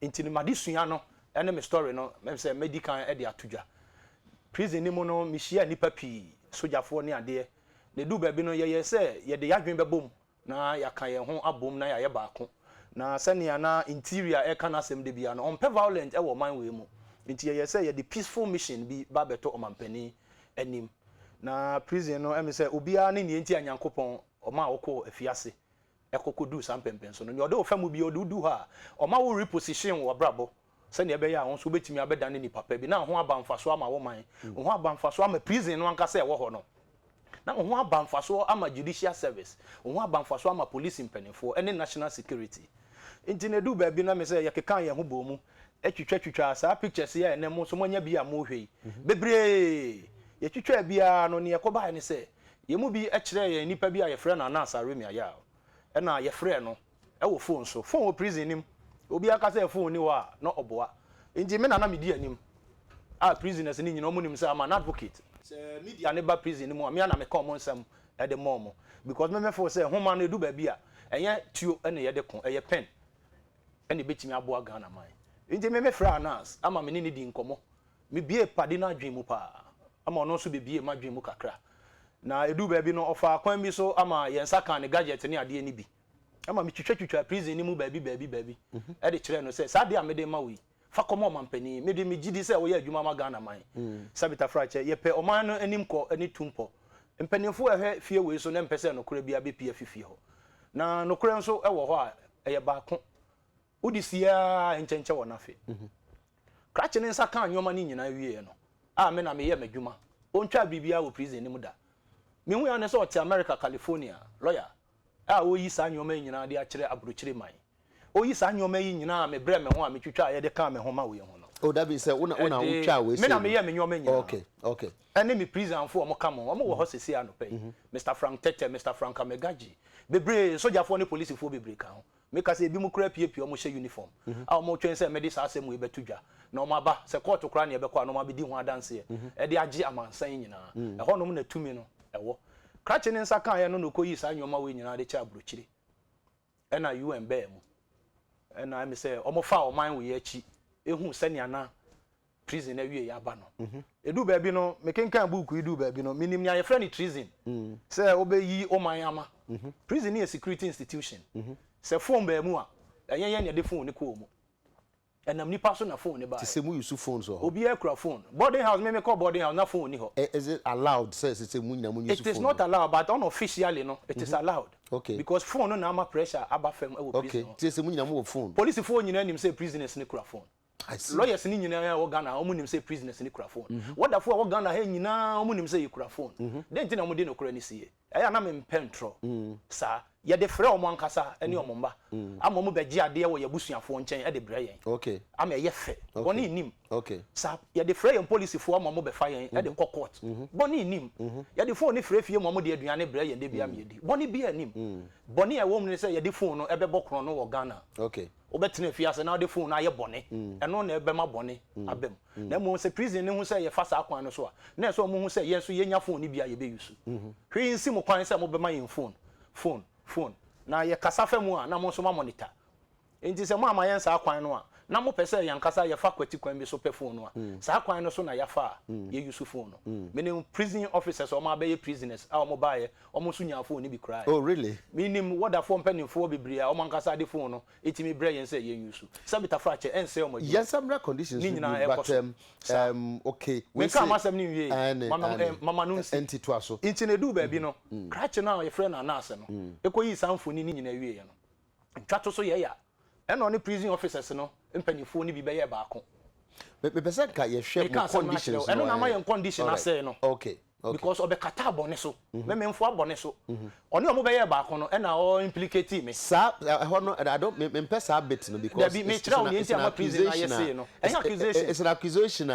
nti ni madisua no ene me story no me say medical e de atodwa prison ni mo no me hia nipa pi sojafo ne ade ne du ba bi no ye say ye de yadwen bebom na ya kan ye ho abom na ya ye baako na sane na interior e kan asem de bia no on pe violent e wo man we mu nti ye say ye the peaceful mission bi ba beto omampani anim na prison no em say obia ne ne enti anyankopon oma woko afiase ekokodu sampempenso no ne ode ofam bi odu ha oma wo reposition wo brabo sane ebe ya won so betimi abedane ni papa bi na ho abamfaso ama wo man ho abamfaso ama prison no anka say wo ho no na ho abamfaso ama judicial service ho abamfaso ama police mpanifo ene national security nti ne du ba bi na me say yekeka ye ho bomu etwitwa sa pictures ya ene mo so monya bi a mo hwei bebre ye twitwa bia no ne yekoba ne say ye mu bi e kire ye nipa bi a ye frɛ na na asaremi aya e na ye frɛ no e wo phone so phone wo prison nim obi aka say phone ni wa no oboa nti me na me di anim a prisoners ni nyina omunim say am an advocate say media ne ba prison ni mo me na me ka omo nsam e de mo because me for say homa no edu ba bi a enye tuo ene ye de kon eye pen ene betimi aboa Ghana man nti me frɛ anas ama me ni di nkomo me bie pade na adwen mu pa ama ono so be bie ma adwen mu kakra na edu ba bi no ofa kwan bi so ama yensa kan ne gadget ne ade ni bi ama me twitwa prison ni mu ba bi e de kire no say sa de amede ma wi fa komo mampani me de me gidi se wo ye adwuma ma Ghana man sabita frache ye pe oman no anim ko ani tumpo mpanifo ehwe fie we so na mpese no kora bia be pie fifie ho na no kora nso ewo ho a eye baako udisia enchenche wo na fe krache ne nsa kan nyoma ni nyina wie no a me na me ye madwuma ontwa bibia wo prison ni mu da me hu ya ne so o te America California lawyer a o yi sa nyoma nyina de a kire abrochire man o yi sa nyoma yi nyina me bre me ho a me twitwa ye de kan me ho ma we ho no oh that be say una utwa we say me na me ye me nyoma nyina okay ene me prison fo mo kam mo wo ho sesi anope Mr Frank Tete Mr Frank Amegaji bebre soldier fo ne police fo bebre kan me ka se bi mu kura pie o mo she uniform a mo twen se me de sa asem we betudwa na o ma ba se court kura ne e be kwa no ma be di ho adanse e de agi amansan nyina e ho no mo na tumi no e wo krache ne nsa kan ye no ko yi sa nyoma we nyina de cha abrochire e na UN be mu e na me se o mo fa o man we achi ehu se ne na prison na wie ya ba no edu ba bi no me kenkan book edu ba bi no minim nya ye friend treason se obeyi o man ama prison is a security institution se phone ba mu a enye ne de phone ne ko mu enam nipa so na phone ne ba ti se mu use phone so obi ekra phone boarding house me call boarding house na phone ni ho is it allowed say se mu nyina mu use phone it is not allowed but unofficially no it is allowed okay because phone no na ama pressure abafem e wo prison okay ti se mu nyina mu phone police phone nyina nim say prisoners ne kra phone lawyers ni nyina wo Ghana o mu nim say prisoners ni kra phone what for wo Ghana he nyina o mu nim say you kra phone den ti na mo de no kra ni sie e na me mpentro sa ye de frɛ omo ankasa ene omo mba ama mo begye ade wo ye busuafo nkyɛn e de brɛ yɛn okay ama ye fɛ boni nim okay sa ye de frɛ yɛn police fo ama mo be fa yɛn e de court boni nim ye de phone ni frɛ fie mo de aduane brɛ yɛn de bia me di boni bia nim boni e wo mu ne sɛ ye de phone no e be bɔkro no wo Ghana okay obetena fie ase na de phone na ye bone eno na ebe ma bone abem na mo se prison ne hu se ye fa sa kwan no so a na so mo hu se ye so ye nya phone ni bia ye be yusu hwe nsi mo kwan se mo be ma yin phone na ye kasa fa mu a na mo so ma monitor enti se mo ama ye sa kwan no a na mo pese yan kasa ye fa kwati kwan bi so pe phone no a sa kwan no so na ya fa ye yusu phone no meaning prison officers o ma be ye prisoners a mo ba ye o mo so nya phone ni bi cry oh really meaning what that phone penny for bibria o man kasa de phone no etimi brɛ yen say ye yusu sabita frache ense o mo yes some conditions but okay we come asem ni wie mama no nsi enti to aso enti na du ba bi no crache na ye friend na ase no ekoyi sanfoni ni nyina wie ye no twato so ye ya eno ne prison officers no mpanifo ni bi be ye baako me pesa ka ye hwe conditions eno na ma ye condition ase no okay because obekata abone so me memfo abone so oni omo be ye baako no na o implicate me sa ho no I don't me pesa bit no because me tira oni enti ama prison na ye say no accusation it's an accusation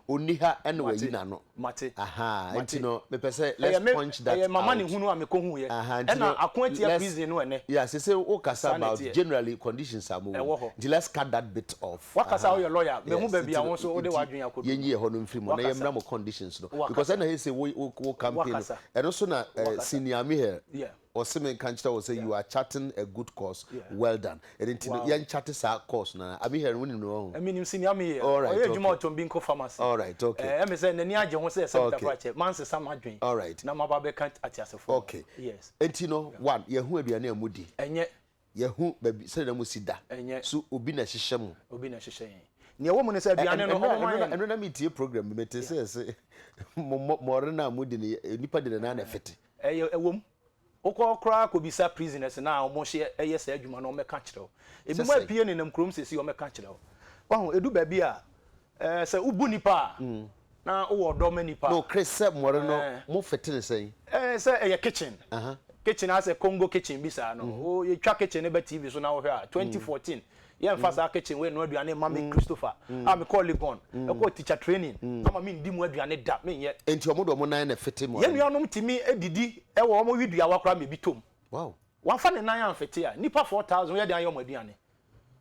oni ha eno wa yi na no mate aha enti no me pesa let's punch that mama ni hunu a me ko hu ye na akwati ya prison no ene yeah say o kasa about generally conditions are more let's cut that bit off wakasa o your lawyer me hu ba bia won so o de wadwen akodo yenyi ye ho no mfiri mo na ye mra mo conditions no because I know he say wo campaign and also na senior me here or Simon Kanchita will say you are charting a good course well done and then yan chat is our course na I be here when you know I mean senior me here all right you mo to binko pharmacy all right okay me say nani age ho say sabita frache man se sam adwen all right na ma ba be kan atiasefo okay yes and no one ye hu aduane amudi enye ye hu baby say na mu sida so obi na hyehyɛ mu ne wo mu ne say aduane no eno na metie program me te say more na mudi ne nipa de na fete ewom okọ kra ko bisa prisoners na o mo hye eye sa adwuma na o meka kyerɛw ebi mo apie ne nam krom sesi o meka kyerɛw wahu edu ba bi a se ubu nipa na o wodo ma nipa no Chris more no mo fete ne sei se eye kitchen kitchen as a Congo kitchen bisa no o ye twa kitchen ne ba TV so na wo hwe a 2014 ye mfasa kitchen we no aduane mama Christopher am call Legon e ko teacher training ama me ndi mu aduane da me ye enti omodo mo nan na fete mo ye nuanom timi edidi e wo mo widua wakra me bitom wow wafa ne nan amfete a nipa 4000 ye dan yo mo aduane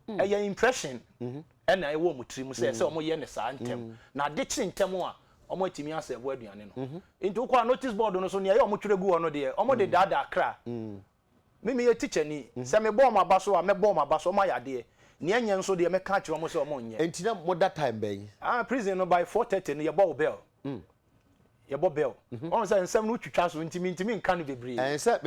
e ye impression e na e wo mo trim se omo ye ne sa ntem na de chi ntem a omo timi ase bo aduane no enti ko notice board no so ne ye omo twere gu ono de omo de dada akra me ye teacher ni se me bo ma baso a me bo ma baso ma yade ni anya nso de me ka kire mo se omo nye enti na mo that time ben prison no by 4:30 no ye bo bell ye bobel on say nsem no twitwa so ntimi nka no bebre say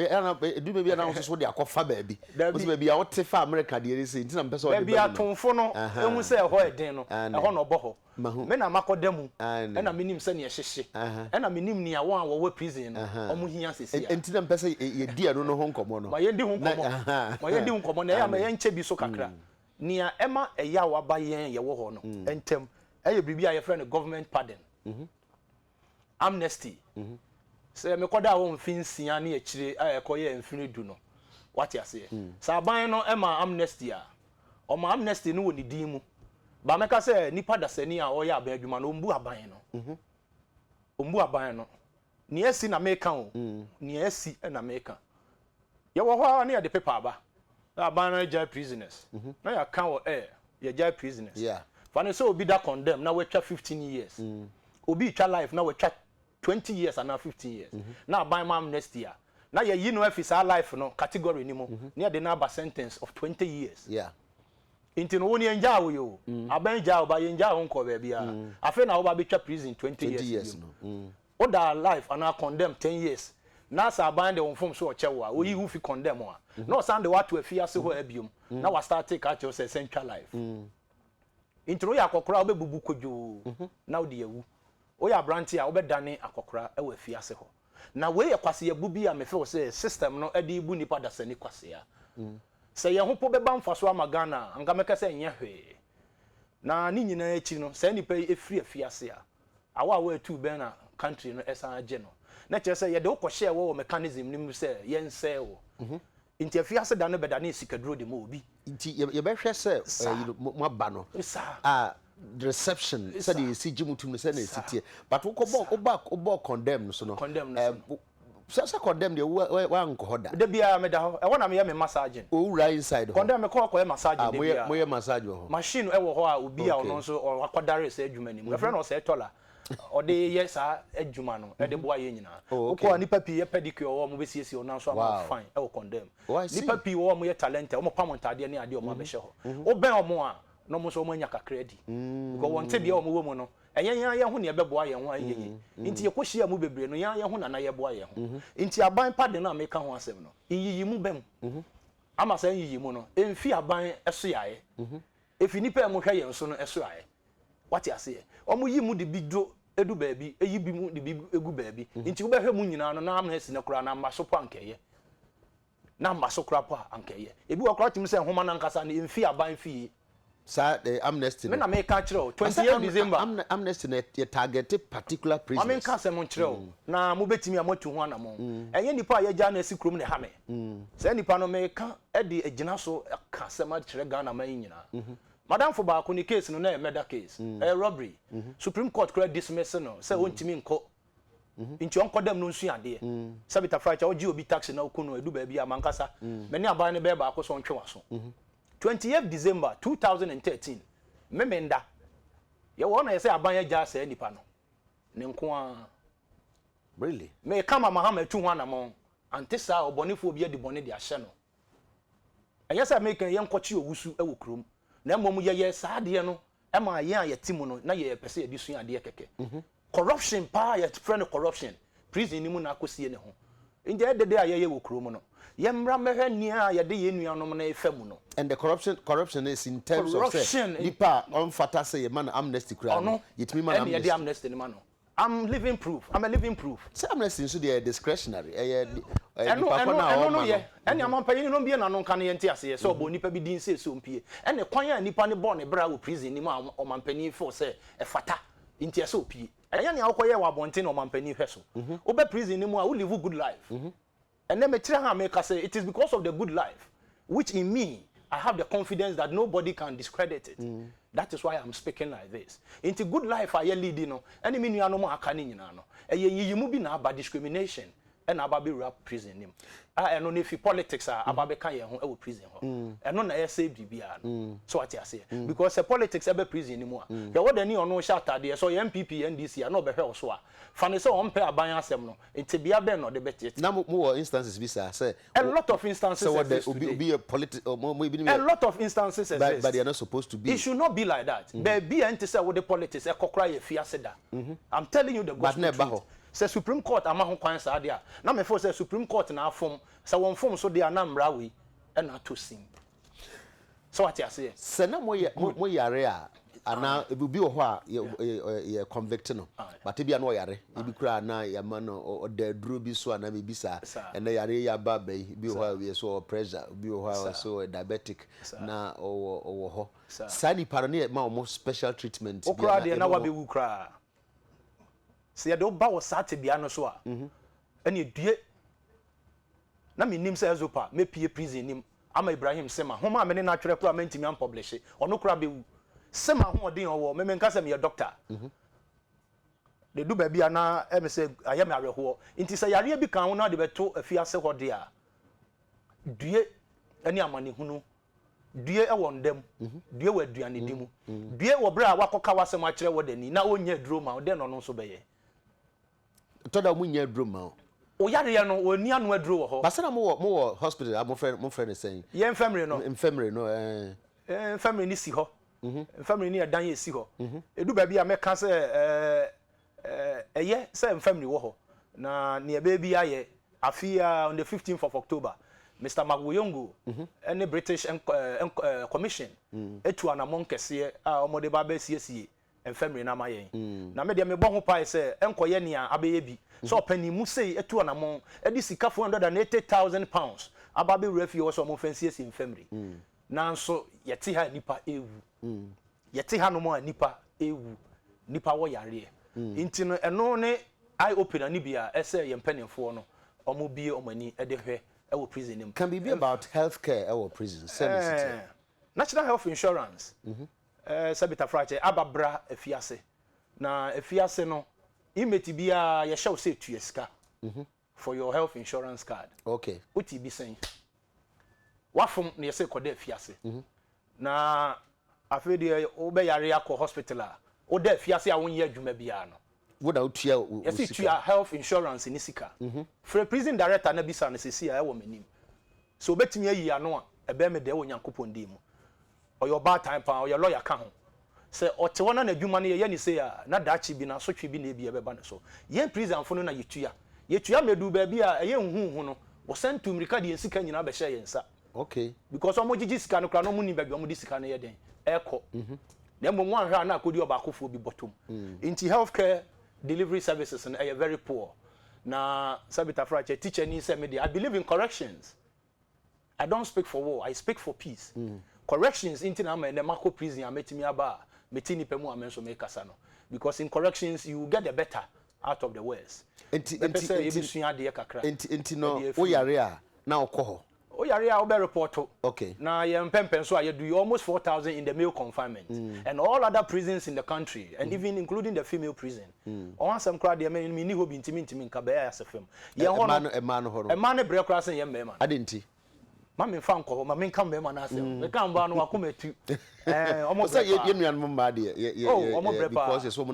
do be na so de akofa baabi o say baabi a wote fa America de say ntina mpese o de baabi atonfo no ehun say ho eden no ehon no boho me na makodamu e na menim se ne hyehye e na menim ne awon a wo prison no omo hia sesi a ntina mpese ye di anu no ho nkomo no ma ye di ho nkomo na ya ma ye nche bi so kakra nia ema eya waba yen ye wo ho no entem eye bibi a ye friend government pardon amnesty say me koda wo mfinsia na ekire ekoye mfini du no what you say saban no ema amnesty a o ma amnesty no woni din mu ba meka say nipa dasani a oya aban adwuma no ombu aban no ombu aban no ni esi na meka o ni esi na meka ye wo ho na ye de paper aba aban no jail prisoners na ya kan o ye jail prisoners yeah fane so obi da condemn na we twa 15 years obi twa life na we twa 20 years and now 15 years now by my amnesty now you know if it's our life no category anymore near the number sentence of 20 years yeah into no one enja wo yo abenja ba enja ho nko ba bia afa na wo ba betwa prison 20 years no o da life and now condemn 10 years na sa ban de won so ochewo a oyi hu fi condemn a no stand the what to afia se ho abiom na wa start take out your central life into no ya kokora obebubu kojo na wo de yawu oya branti a obedane akokora e wa fiase ho na we ye kwase ye bubi a me fe say system no e de ibu nipa da sani kwase a se ye ho po beba mfaso amagana anga meka se nya hwe na ni nyina echi no se nipa e firi afiase a awa etu ben na country no esan age no na che se ye de ukwohye wo mechanism nim se ye nse wo inti afiase da no bedane sikaduro de mo obi inti ye be hwe se mo aba no the reception said you see jimutum say na sitie but wo ko condemn so no so condemn de wa nko hoda de bia me da ho e wona me ye me massage o right inside ho condemn me ko ye massage de bia mo ye massage ho machine e wo ho a obi a ono so akodare se adwuma ni mo e friend o se tola o de ye sa adwuma no e de boa ye nyina wo ko nipa pi ye pedicure wo mo be siesie o na so am fine e wo condemn nipa pi wo mo ye talent o mo pamontade ne ade o mo be hye ho o ben o mo a no mo so mo nya kakra di because won te bia o mo wo mo no enyen ye ho ne ye beboa ye ho ayeye nti ye kohia mu bebre no ye ho na ye boa ye ho nti aban pade na meka ho asem no yiyi mu bem ama san yiyi mu no emfi aban eso yae efi nipa mo hwe ye nso no eso yae what you say o mo yi mu de bi do edu baabi eyi bi mu de bi egu baabi nti wo behwe mu nyina no na amnesi ne kura na maso po ankeye na maso kura po ankeye ebi wo kura tim se homa na nkasa ne emfi aban fi sa amnesty me na me ka kire 28 December amnesty na target particular prisoners I mean ka se mo kire na mo betimi amotu ho anamo enye nipa a ye ja na sikrom ne ha me se nipa no me ka e de agina so ka se ma kire Ghana man nyina madam for ba ko ni case no na murder case robbery Supreme Court kra dismiss no se ontimi nko inti onko dem no nsu ade se bita fracha oji obi tax na okuno edu ba bia mankasa me ne aban ne be ba ko so ntwe waso 28 December 2013 memenda ye wona ye say aban ya ja say nipa no ne nko a really me kama mahama tu ho anamo antisa obonefo obi adi bone de ahye no enye say me kan ye nkochi owusu e wo krom na mmom ye saade no e ma ye ayetimu no na ye pese edi su ade keke corruption pa ye friend corruption prison ni mu na akosie ne ho nje dede a ye wo krom no ye mra mehwe ni a ye de ye nuanom na efam no and the corruption is in terms of say nipa on fata say man amnesty kra yetimi man amnesty ye amnesty ni man I'm a living proof say amnesty so dey discretionary nipa ko na o ye ene amampanyin no bia na no kan ye nti ase so obo nipa bi din say so mpie ene kwan a nipa ne bo ne bra wo prison ni mu amampanyin for say e fata nti ase opie enya ne akoye wa bonte na amampanyin hwe so obe prison ni mu a wo live good life and then me tell her make say it is because of the good life which in me I have the confidence that nobody can discredit it. That is why I'm speaking like this. Into good life I lead no any me nua no mo aka ni nyina no ye mu bi na about discrimination and about be rap prison nim eno na fi politics about be kan ye ho e wo prison ho eno na ye say bibia no so what you say because the politics e be prison nim a ye wo dani ono sha atade so ye MPP NDC a no be hwe so a fane so on pe aban asem no enti bia be no de betit na mo instances bi say a lot of instances so what be a political a lot of instances exist but they are not supposed to be. It should not be like that. Be enti say with the politics e kokra ye fiase da I'm telling you the gospel truth. say Supreme Court ama ho kwan sa de a na me for say Supreme Court na afom say won fom so de na mra we e na to sim so what you say se na mo yare a ana ebi wo ho a ye convict no but bia no yare ebi kura na ya ma no da duro bi so ana bi sa and yare ya ba bai bi ho we so pressure bi ho so diabetic na o ho sani parone ma o special treatment bi okra de na wa be wu kra se ya do ba wo sa te bia no so a ene due na me nim say ezopa me pie prison nim ama Ibrahim Sema homa me ne na twere kura mentimi am publish ono kura be wu Sema ho odin owo me nka se me doctor de du ba bia na e me say aye me aweho nti se yare bi kan ho na de beto afiase ho de a due ani amane hunu due e wo ndam due wa aduane di mu due wo bra wakoka wasem a kire wo dani na onya duro ma de no no so beye to da munya duro ma o yare ya no oni anu aduro wo ho basana mo hospital am friend saying ye infirmary no infirmary ni si ho infirmary ni adan ye si ho edu ba bia meka se eye se infirmary wo ho na ne be bia ye afia on the 15th of October Mr. Magwoyongo any British commission etu anamon kese a omode ba ba siesie infirmary na mayen na me de me bo ho pai se enkoye ne a abeye bi so panimu sei etu anamon edi sika 480,000 pounds ababe refi wo so mo fansiesie infirmary nanso yeti ha nipa ewu yeti ha no mo nipa ewu nipa wo yare nti no eno ne eye opener ni bia ese ye mpanimfo no omo bie omani ede hwe ewo prison nim can be about healthcare ewo prison service national health insurance sabita frache ababra afiase na afiase no imeti bia ye show say tueska for your health insurance card okay uti bi sen wafum na yese kode afiase na afede obe yare akọ hospital a ode afiase a wonye adwuma bia no woda utua yesi tua health insurance ni sika for prison director na bisa na sesi a e wo manim so obetimi ayi ano a ebe me de wo nyankopon di mu oyo bad time pa oyo lawyer ka ho se ote wona na adwuma ne ye ni se a na dachi bi na sotwe bi na ebi ebe ba ne so ye prison fo no na yetua medu ba bi a eye nhu no wo sentum rika de sika nyina be hye yensa okay because omo gigi sika no kra no mu ni ba bi omo di sika no ye den eko na mo wan hwa na akodi oba akofo bi bottom into healthcare delivery services and are very poor na sabita frache teacher ni say me I believe in corrections. I don't speak for war, I speak for peace. Corrections into na me mako prison ametimi aba metini pemu amenso me kasa no because in corrections you get the better out of the worst. Enti no o yare a na okoho o yare a o be report. Okay. Na ye mpempen so aye do almost 4,000 in the male confinement and all other prisons in the country and even including the female prison. On some crowd dey me ni hobi ntimi nka be ya sefem. Ye ho no e ma no bre kra sen ye me ma. Adenti. Ma me fa nko ma me nka me ma na asem. Me kan ba no akometu. Omo say ye nuan mo ma de because so mo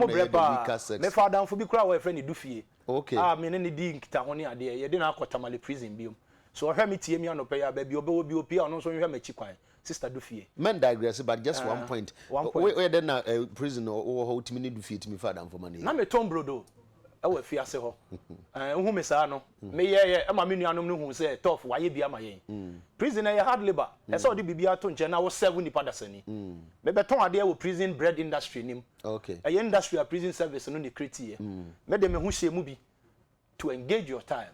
brepa. Me fa dan fo bi kra wa friend du fie. Okay. Me ne di nkita ho ne ade ye de na akotamale prison biom. So I me tie me anope ya ba bi obi opi ono so hwe machi kwan sister do fie men digress but just one point we then na prison or how timi do fie timi father for money na me tom brodo e wa fie ase ho hu me sa no me ye e ma me nuanom no hu say tough wa ye bia ma yen prison e hard labor e so de bibia to nche na wo 7 nipa dasani me beton ade e wo prison bread industry nim okay e industry a prison service no ne create ye me de me hu hye mu bi to engage your time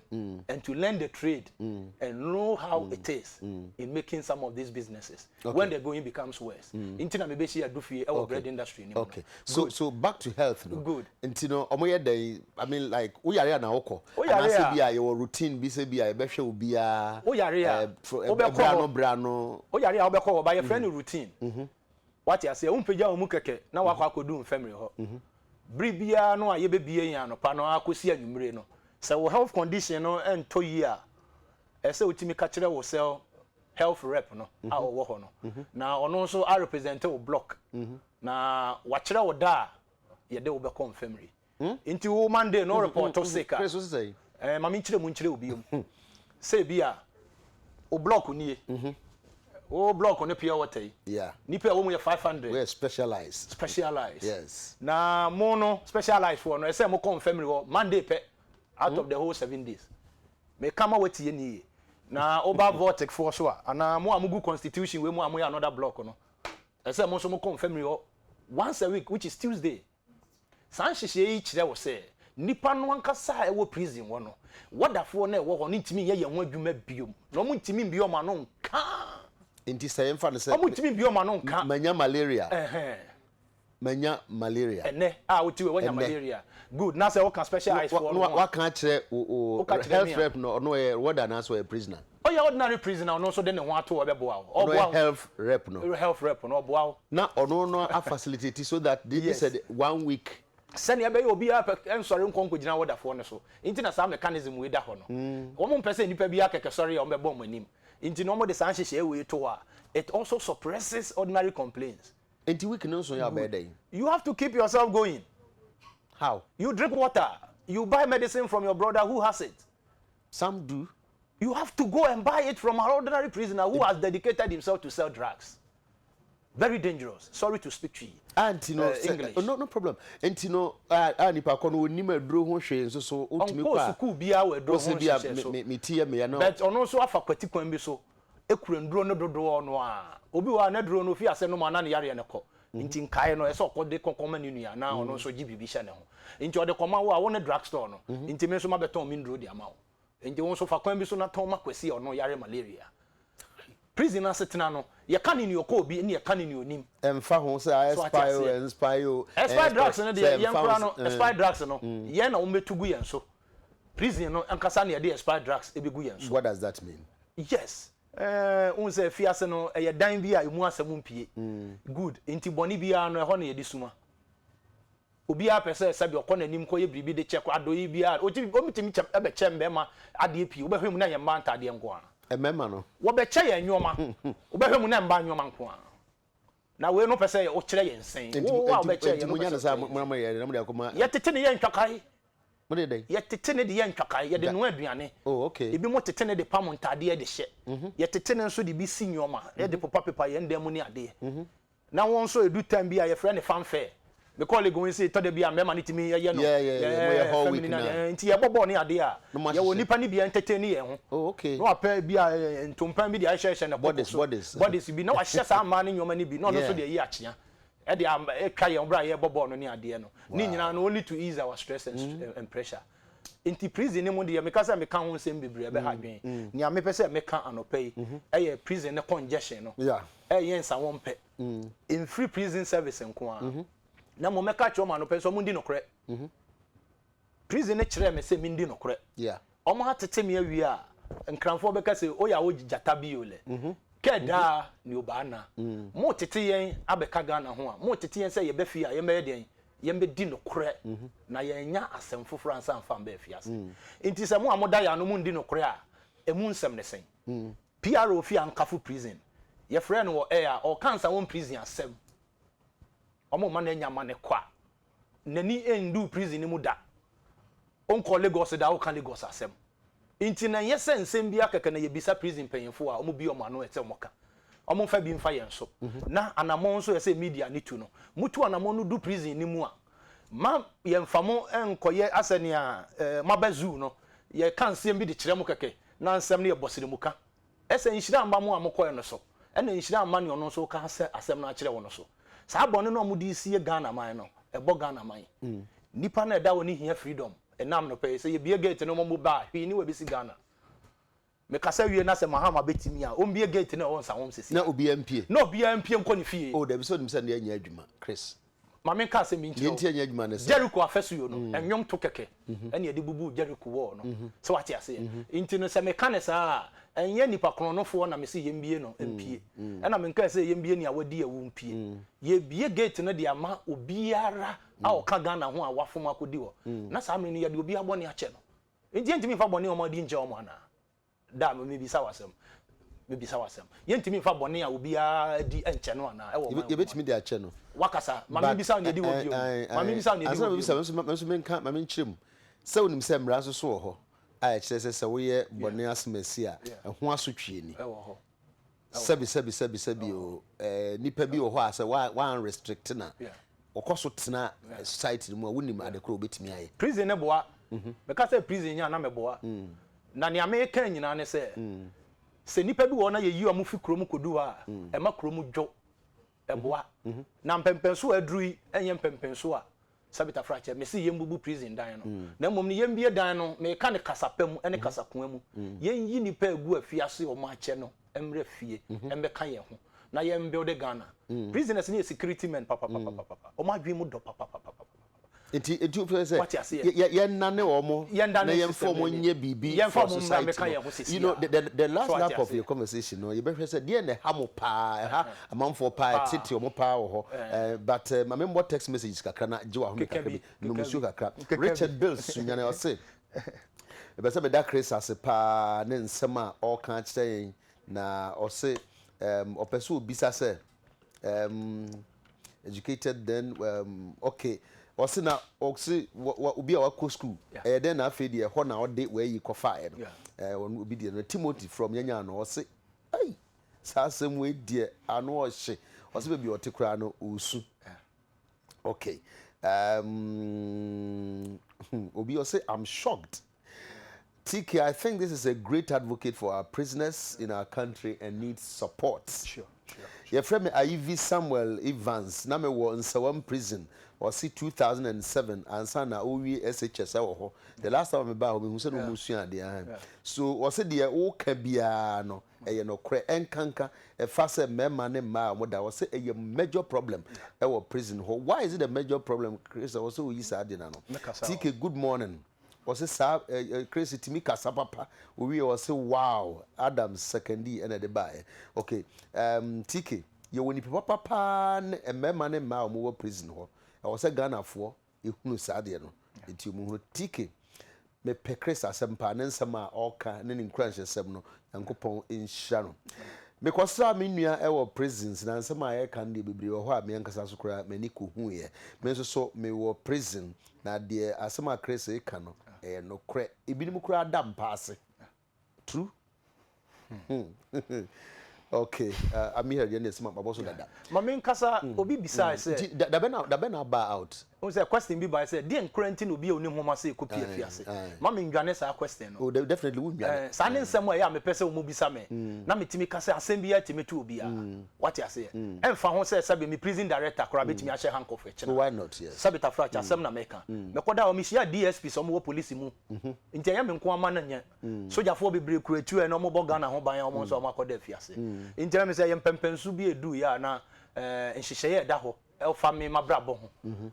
and to learn the trade and know how it is in making some of these businesses when the going becomes worse. Intina me be share do fie our bread industry. Okay. So back to health no. Good. Intino omoye dey I mean like wo yare na woko. Na say bia your routine bi say bia e be hwe obi a. Wo yare a. Brano. Wo yare a wo be call by your friend routine. What you say unpeja omu keke na wakọ akodu infirmary ho. Bribia no aye be bie yan no pa no akosi anwumre no. So health condition no ento yi a ese utimi ka kire wo sel health rep no a wo ho no na ono so a represent wo block na wa kire wo da ye de wo be confirmary into wo Monday no report to sick ma me kire mu kire obi say bia o block nie Oh, block on the pure water. Yeah. Nipa we 500. We're specialized. Specialized. Yes. Na mono specialized for no. I say mo confirm Monday pe out of the whole 7 days. Me come out with ye na oba vortex for so ana mo amugu constitution we mo amoya another block no. I say mo so mo confirm once a week, which is Tuesday. San hihye yi kire wo say nipa no ankasa e wo prison wo no. Wadafo na e wo ho no ntimi ye ho adwuma biom. No mo ntimi biom ano nka. Inti say mfa no say. Mo ntimi biom ano nka. Manya malaria. Manya malaria. Ene wotiwe wanya malaria. Good. Na say we can specialize for no wa kan kire o health rep no what an answer a prisoner. Oh yeah, ordinary prisoner no so den ne ho ato obeboa. No health rep no. Health rep no oboa. Na ono no a facility so that they said 1 week. Send ya be obi ensori nkonko gina wodafo ne so. Inti na sa mechanism we da ho no. Wo mo mpese nipa bi akeke sori ya ombebo mo anim. Inti no mo de san hihye we to a it also suppresses ordinary complaints. Inti week no so ya be dey. You have to keep yourself going. How? You drink water. You buy medicine from your brother who has it. Some do. You have to go and buy it from an ordinary prisoner who has dedicated himself to sell drugs. Very dangerous. Sorry to speak to you. Antino English. No problem. Antino nipa kono onima aduro ho hwe nso so utimi kwa. Onko school bia we aduro ho hwe so. Me tie me ya no. But ono so afa kwati kwan bi so. Ekura nduro no dodo no a. Obi wa na duro no fi ase no ma na yare ne ko. Nti nkae no eso kode konkoma ni nua na ono so gibibi hye ne ho. Nti ode koma wo a wo ne drug store no. Nti me so ma beton mi nduro di ama wo. Nti won so fa kwan bi so na ton makwasi ono yare malaria. Prison asetena no ye ka ni yoko obi ni ye ka ni onim. Emfa ho say expire drugs no de ye nkura no expire drugs no ye na wo metugu ye so. Prison no ankasa na ye de expire drugs e begu ye so. What does that mean? Yes. Un say fiase no ye dan bi a emu asem mpie. Good. Nti boni bia no e ho na ye di suma. Obi a pese sabi okọ nanim ko ye bribi de check ado yi bia o mitimi e be che mbema ade pie obehwem na ye mba ntade nko a emema no wo be che ye nyoma obehwem na mba nyoma nko a na we no pese o kire ye nsen wo be che ye no munya na sa mama ye na mu de akoma ye tete ne ye ntwakai mo de dey ye tete ne de ye ntwakai ye de no aduane oh okay ebi mo tete ne de pam ntade ye de hye ye tete ne nso de bi si nyoma ye de papa pepa ye ndem ni ade na won so edu time bi a ye frɛ ne fanfare the colleague going say to the be member nitimi ye no yeah whole week na nti ye bobo ni ade a ye wo nipa ni bi entertain ye ho oh okay no apɛ bi a ntompan bi de a hye na bodies bi na wa hye sa ma ni nyoma ni bi no so de yi akyea e de twa ye bra ye bobo no ni ade no ni nyina no only to ease our stress and pressure inti prison ni mu de me kasa me kan ho nsem bebre be ha dwen ni a me pese me kan anopai e ye prison ne congestion no yeah e ye nsa won pe in free prison service nko a na mo meka cho ma no pe so mo ndi nokre prison ne kire me se mi ndi nokre yeah omo hatete me awie a nkranfo be ka se o ya wo jata bi ole keda ni obana mo tete yen abeka Ghana ho a mo tete yen se ye be fi a ye me den ye me di nokre na ye nya asem foforo ansa amfa be fi ase enti se mo amoda ya no mo ndi nokre a emu nsem ne sen PRO fi ankafu prison ye frɛ no wo air or cancer won prison asem omo ma na nyama ne kwa nani endu prison ni mu da onko Lagos da o kan Lagos asem inti na yese nsem bia keke na yebisa prison panyefo a omo bi omo ano ete omoka omo fa bi mfa yenso na anamon so yese media ni tu no mutu anamon no du prison ni mu a ma yemfamo enkoye asani a mabazu no ye kan nsem bi de kire mu keke na nsem ne ye bosire muka ese nhira amba mu amokoye no so ena nhira amba ne ono so ka asem na kire wo no so sa bone no mudi sie Ghana man no ebo Ghana man nipa na da woni hia freedom enam no pay say ye bie gate no mo ba hwi ni we bi si Ghana me kasa wie na se mahama betimi a o bie gate na won sa won sisi na obi MP na obi MP nko ni fie oh da bi so nim se na anya adwuma Chris ma me ka se mi nti nti anya adwuma na se Jericho afesu yo no enwom to keke ene ye de bubu Jericho wo no so wati ase nti no se me ka ne sa enye nipa kronofo na me se yembie no mpie ena me nka se yembie ni awadi awu mpie ye bie gate no de ama obiara a o ka Ghana ho a wafom akodi wo na sa me no ye de obi abone ache no nti ntimi fa bone o ma di nje o ma na da me bi sa wasem ye ntimi fa bone a obiara di enche no ana e wo ma ye betimi de ache no wakasa ma me bi sa ne di wo bio ma me bi sa ne di wo bio so me nka ma me nkyerem se wonim se mra so so ho a kire se wo ye bone asemasi a ho asotwe ni sebi o nipa bi wo ho ase one restrict na okoso tena society mu wonim adekro obetimi aye prison ne boa because say prison nya na me boa na ne America nyina ne say se nipa bi wo na ye yi amufi krom kodu a e ma krom dwo e boa na mpempenso adrui enye mpempenso a sabita fracture me see yembubu prison dan no na mom ne yembie dan no me ka ne kasapam ene kasakon mu yenyi nipa egu afiase o ma ache no emre fie embe ka ye ho na yem build Ghana prisoners ne security men papa o ma dwi mu do papa enti say yen nane omo na yen form onye bibi for society you know the last lap of your conversation no you better say there na hamo pa amanfo pa titi omo pa wo but my member text message kakra na je wa ho kakra bi no musu kakra Richard Bills sunyane o say e be say be da Chris as pa ne nsema all kan kire na o say opeso obisa say educated then okay osi na osi obi a wako school then na afi de ho na ode we yi kofa no obi de no Timothy from yanya no osi ai sasem we de ano ohye osi be bi otekura no osu okay obi osi I'm shocked. TK, I think this is a great advocate for our prisoners in our country and needs support. Sure. Your friend Ivy Samuel Evans, na me wo Nsawam prison, or see 2007, and sana OV SHS. The last time I ba we said no musua de so was it the o kabia no no kre enkanka e fa se mema ne ma mo da was a major problem e wo prison ho. Why is it a major problem? Chris also we say ade na no. TK, good morning. Was it crazy to me kasa papa we was say wow Adam's secondy and the buy okay TK you woni papa ne mema ne ma mo prison ho I was say Ghana for ehunu sade no enti mu TK me pe Chris asempa ne nsema oka ne nkranhye sem no yankopon enhia no because me nua e wo prisons na nsema ye kan de bebre ho a me yankasa so kura mani ko hu ye me so me wo prison na de asema Chris e kan no no kre ebinim kura dam paase true okay I'm here again asema baboso dada mama nkasa obi bisa say da be na ba out o say question bi ba say dey quarantine obi oni homa say kopi afiase mama ndwane sa question no oh definitely would be sa ne nsem a ya me pese o mo bisa me na metimi kasa asem bi ya timetu obi a what you say emfa ho say sabe me prison director kora betimi a share handcuff e chena why not yes sabita fracture asem na meka me koda o mi share DSP so mo wo police mu nti ya me nko ama na nya soja fo bebre kura tu e no mo boga na ho ban o mo so mo akoda afiase nti ya me say yempempensu bi edu ya na nhihye da ho el family mabrabo ho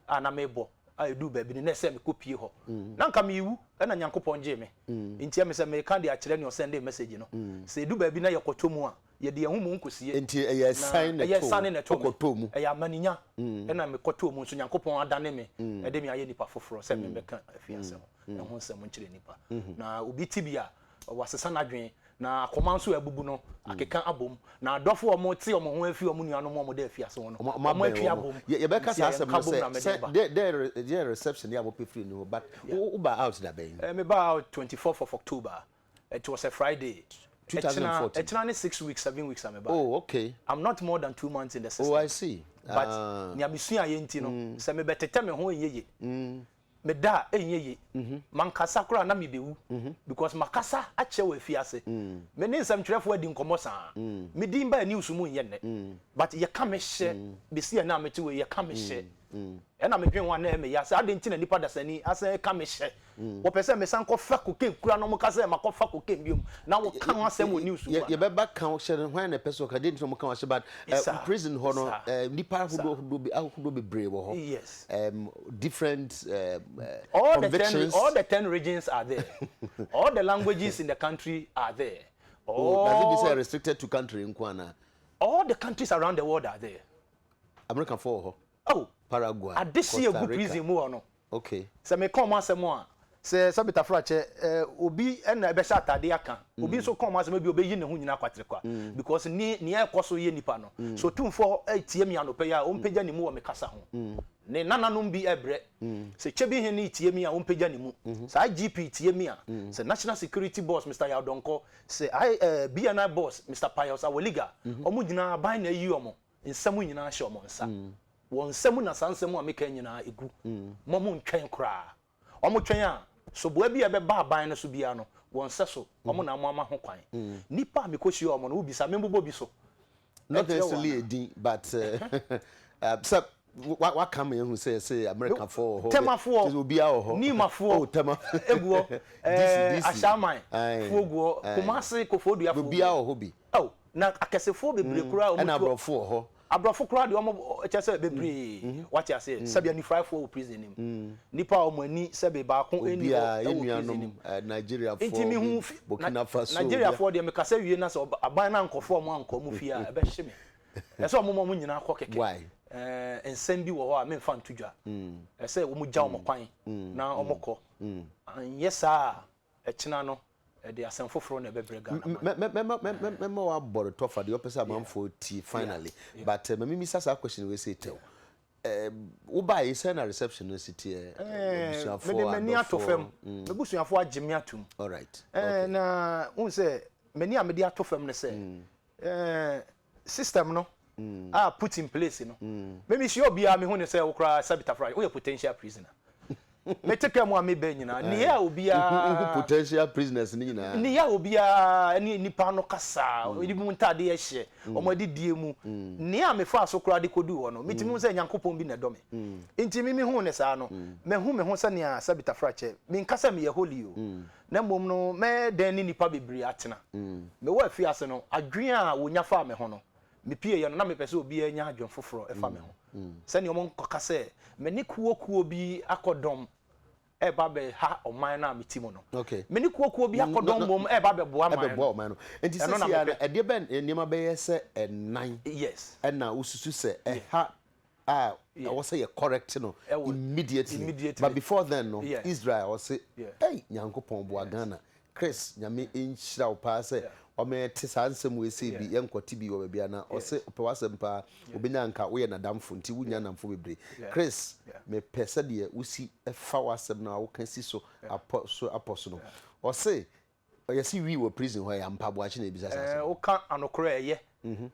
ana mebo a edu ba bi ne se me kopie ho na nka me iwu na nyankopon je me ntia me se me kan de a kire ne o send message no se edu ba bi na yekotomu a ye de hu mu nkosie nti ye sign ne to kotomu e ya maninya na me kotomu so nyankopon adane me e de me aye nipa foforo se me beka afiase ho e ho nsem nkire nipa na obi tibia wasesa na dwen na akomanso abubu no akeka abom na adofo omo ti omo ho afi omo nuano mo da afiase ho no omo atwi abom ye be kasa asem no say the reception ya mo pefri no but who ba out da ben me ba out 24th of October. It was a Friday 2014 it's only 6 weeks 7 weeks am ba oh okay I'm not more than 2 months in the system oh I see but nya bisu ayenti no se me betete me ho yeye me da enyeye mankasa kura na me bewu because makasa ache we fiase me ne nsam twerefo adi nkomo saa me din ba news mu nye ne but ye ka me hye be si na me ti we ye ka me hye e na me dwen wa na me ya sa adenti na nipa dasani asa ka me hye wo pese me san ko fa koke kura no mo kasa ma ko fa koke biom na wo kan asem wo news ye be ba kan hye when na person ka denti no mo kan hye but prison ho no nipa hudo be brave ho yes different all the 10 regions are there all the languages in the country are there does it be say restricted to country in Kwana all the countries around the world are there American for oh Paraguay Adekye prison mu no okay se me come asemo a se sabita frache obi na be sha atade aka obi so come as maybe obeyi ne ho nyina kwatere kwa because ni ekoso ye nipa no so tumfo tie mi anope ya o mpegya ni mu wo mekasa ho ne nananom bi ebre se chebi he ni tie mi a o mpegya ni mu sa GP tie mi a se national security boss Mr. Yadonko se BNI boss Mr. Pius Awoliga omu nyina aban na yi omo nsemu nyina hye omo nsa won nsemu na sansemu a meka nyina egu momu ntwen kra omo twen a so boa bi ebe ba aban no so bia no won se so omo na amama ho kwan nipa mekoshi omo no ubisa membobo bi so not necessarily a D, but so what come in who say American for Temafo obi a ho ni mafo oh tema eguo ashaman foguo kumase kofodu afo obi a ho bi oh na akesefo bebre kura omo na abrofo ho abrofo kura de omo chese bebre what you say sabia ni fry for prison nim nipa omo ani sebe ba ko eni enuanom Nigeria for Burkina Faso Nigeria for de mekasa wie na so aban na nkofo omo ankomu fi a ebe hye me ese omo nyina akọ keke why ensem bi wo ho a me mfa ntudwa ese wo mu gya omo kwan na omo kọ yesa echina no de asem foforo na bebre Ghana me wa boro tofa the opposite amount T finally but me misa question we say tell wo ba yi say na reception no city me ni atofem me busuafo agime atum all right na un say me ni amede atofem ne say system no put in place no me sure bia me hu ne say wo kra sabita fry we potential prisoner me take am me be nyina ni ya obi a potential prisoners ni nyina ni ya obi a ni nipa no kasa ni mu ntade ye hye omo de die mu ni a me fa so kra de kodu ho no mitimi se nyankopon bi na do me ntimi mi hu ne sa no me hu se ne a sabita frache me nkasa me ye holy o na mom no me den ni nipa bebri atena me wa fi ase no adwen a wonya fa me ho no me pie ye no na me pese obi anya adwen foforo e fa me ho se ne omo nkaka se me ni kuo bi akodom eba be ha oman na metimo no okay me ni kuo bi akodom mom eba be boa man no enti se ya na ede ben niam be ye se enan yes na ususu se ha I was say correct no immediately but before then no Israel was say hey nyankopon boa Ghana Chris nyame enhyira wo pa se o me te sansem we say bi yenkoti bi wo bia na o se pe wasem pa obenya nka wo ye nadamfo nti wunya namfo bebre Chris me pese de usi fa wasem na wo kan si so apostle no o say o ye si wi wo prison ho ya mpa boachi na ebisa sasa o kan anokoro eye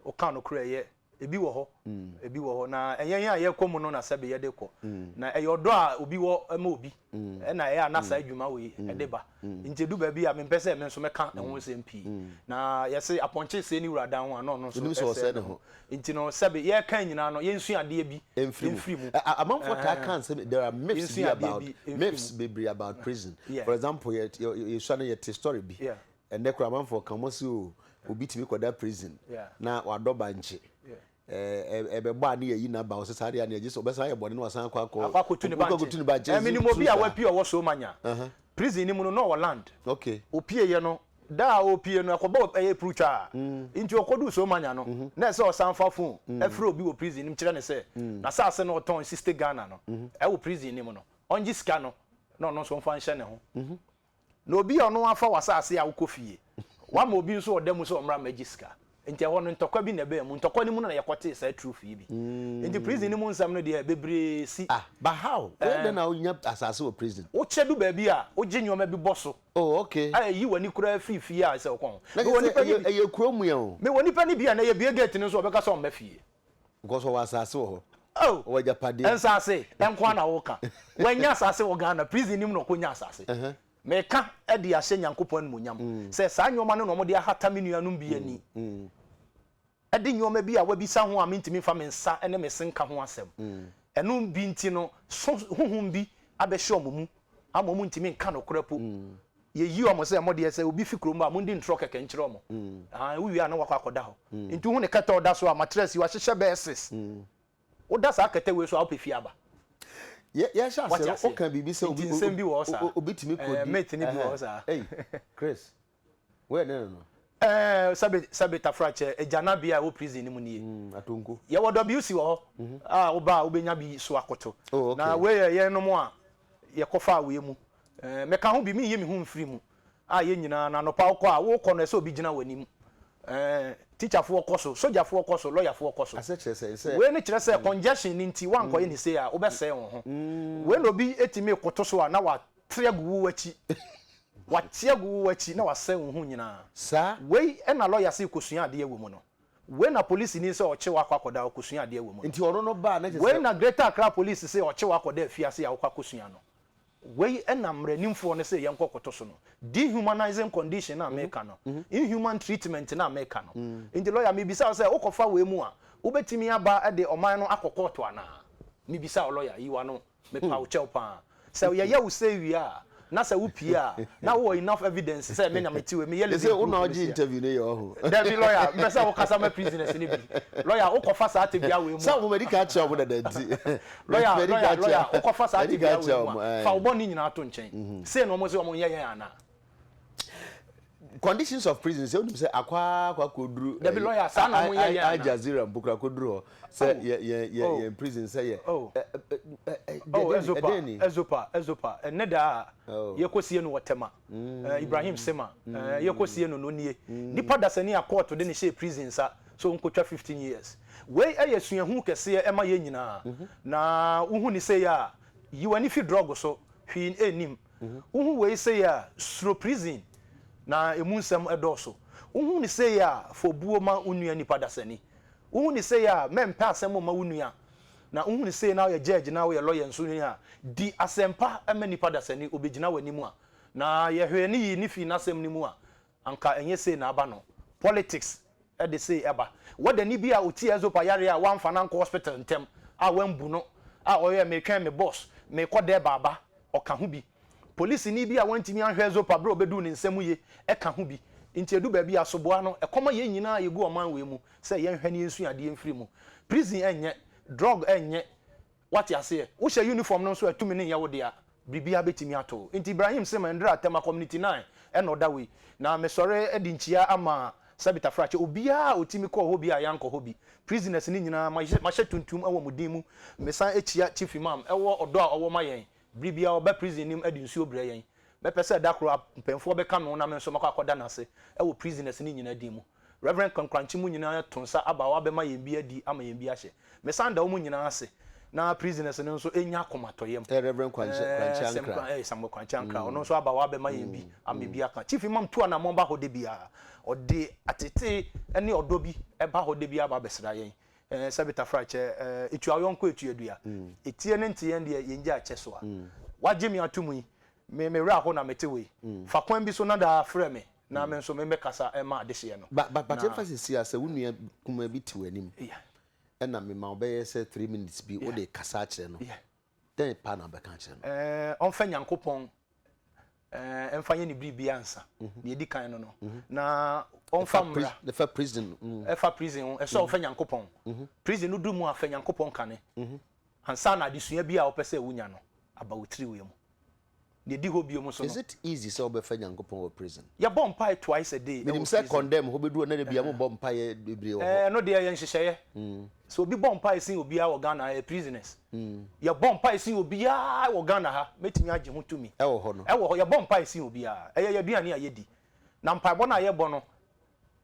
o kan anokoro eye ebi wo ho na enyen a ye komu no na sebe ye de ko na eyodo a obi wo ma obi na ye anasa adwuma we edeba ntedu ba bi a me pese me nso meka ehun sempi na ye se aponche se ni wurada ho ano no so se ne ho nti no sebe ye kan nyina no ye nsu ade bi enfrimu amamfo ta kan say there are myths be about prison for example you share your story bi and the amamfo kan mo se obi timi kwada prison na wadoba nche ebe gba na yi na ba o se sare ya na je so be san ye bode na wasan kwakotu ni ba nche minimum bi a wa pi o wo so manya prison ni mu no wo land okay opie ye no da opie no akoba e prucha nti okodu so manya no na se o san fa phone efre obi wo prison ni kire ne se na sase no ton sister Ghana no e wo prison ni mu no onji ska no so mfa nhye ne ho na obi ono afa wasase a wo kofie wa ma obi nso odam so omra magiska nti ho no ntokwa bi na be mu ntokwa ni mu na yakote sa truth yi bi nti prison ni mu nsam no de bebre si but how when na unya asase o prison o chedu ba bi a o ginyoma bi boso oh okay yi wani kura fifi a se okon me woni pa ye kuromu ye o me woni pa ni bi na ye bie gate ni so obeka so mafie because o asase ho oh o japade ensase enkwa na wo ka wanya asase wo Ghana prison ni mu no konya asase meka edi ahye nyankopon mu nyam se saa nyoma no mo de ahata menuanum bi ani edi nyoma bi a wabisa ho a mentimi fa mensa ene mesenka ho asem enum bi nti no huhum bi abehye omomu amomu ntimi nka no korapo ye yi omo se mo de se obi fikro mu a mo ndi ntro keke nkyere omo wi a na wakwa akoda ho nti hu ne kata oda so a mattress wa hyehye beses oda sa kata we so a opefia aba yeah sha say o kan bibi say obi timi kodi mate ni bi wo sa hey Chris where no sabe tafrache ejana bia wo prison ni mu nie atonko ye wo WC wo oba obenya bi so akoto na we ye no mo a ye kofa we mu me ka ho bi me yemi ho mfiri mu a ye nyina na no pa wo a wo kɔ no se obi gina wani teacher fo koso soldier fo koso lawyer fo koso ase kire se we ne kire se congestion ni nti wan koye ni se a wo be se wo ho we no bi etime koto so a na wa triagu wachi wa tiagu wachi na wa se wo ho nyina sa we e na lawyer se kosua ade ewo mu no we na police ni se oche wa kwakoda kosua ade ewo mu nti oro no ba na je we na Greater Accra police se oche wa kwakoda afiase ya kwa kosua no we na mranimfo ne se yenko koto so no dehumanizing condition na make no inhuman treatment na make no in the lawyer me bisa say okofa we mu a ubetimi aba de oman no akokoto ana me bisa lawyer yiwa no me pa wo chepa say ye wo say wi a na say wo pia na wo enough evidence say me na metiwe me yele say una oji interview ne yo ho David lawyer me say wo kasa ma prisoners ni bi lawyer okofa sa te bia we mu sa wo medical check wo da danti lawyer okofa sa te bia we mu fa wo boni nyina to nchen say no mo say wo ye ana conditions of prison say unim say akwa koduru David lawyer sa na mo ye Al Jazeera mbukra koduru say ye prison say ye ezopa eneda ye kosie no wotema Ibrahim Sema ye kosie no nie nipa dasani a court de ne she prison sa so nkotwa 15 years we suahu kese e ma ye nyina na uhu ni say ya yiwani fi drug so hwin enim uhu we say ya sro prison na emunsem edoso uhu ni say ya fobuo ma unua nipa dasani uhu ni say ya mempa asem ma unua na uhu ni say na ye judge na we lawyer nso ni a di asempa ema nipa dasani obegina wanimu a na ye hwe ni yi ni fi na asem ni mu a anka enye say na aba no politics e de say eba wada ni bia oti ezopa yare a wan fana nko hospital ntem a wambu no a oye me twen me boss me kode baba oka ho bi police ni bia wantimi anhwe ezopa bro bedu ni nsem ye e ka ho bi nti edu ba bia soboa no e koma ye nyina ye gu oman we mu say ye hwe ni ensu ade emfiri mu prison enye drug enye what you say wo she uniform no so atumi ne ye wo dia bibia betimi ato nti Ibrahim Sema ndra tema community 9 e no da we na me sore edi nchia ama sabita frache obia otimi ko ho bia yanko ho bi prisoners ni nyina ma hye tuntum ewo mudin mu mesan echia chief imam ewo odo a owo mayen bibia oba prison nim edi nsuo bre yen me pese da kro mpemfo be ka no na me so makoda na se ewo prisoners ni nyina di mu Reverend Konkranchi mu nyina tonsa aba wa be ma yen bi adi ama yen bi ahye mesan da wo mu nyina ase na prisoners no so enya komatoyem Reverend Kwanchi Samuel Kwanchi Ankra ono so aba wa be ma yen bi ama bi aka chief imam to na mo ba ho de bia ode atete ene odo bi eba ho de bia ba besra yen sabita frache etu ayonko etu edua etie ne ntie yen de yenja ache so a waje mi atumu yi me ra ho na metewe fa kwan bi so na da frɛ me na me nso me kasa e ma adehye no but emphasis here say wonu kuma bi ti wanim na me ma obeye say 3 minutes bi o de kasa kire no then pa na be kan kire no onfa nyankopon emfa ye ni bribi ansa na edi kan no no na onfa mra the fa prison efa prison e so onfa nyankopon prison no du mu afa nyankopon kane ansa na adesua bi a opese wunya no aba wotiri we mu na edi ho bi mu so no is it easy so be fa nyankopon or prison ya bomb pie twice a day menim say condemn ho be du na de bia mo bomb pie bebre ho no de ye nhyehyeye so obi bomb pie sin obi a wo Ghana prisoners ya bomb pie sin obi a wo Ghana ha metimi age ho tumi e wo ho no e wo ho ya bomb pie sin obi a ye aduane a ye di na mpaebo na ye bo no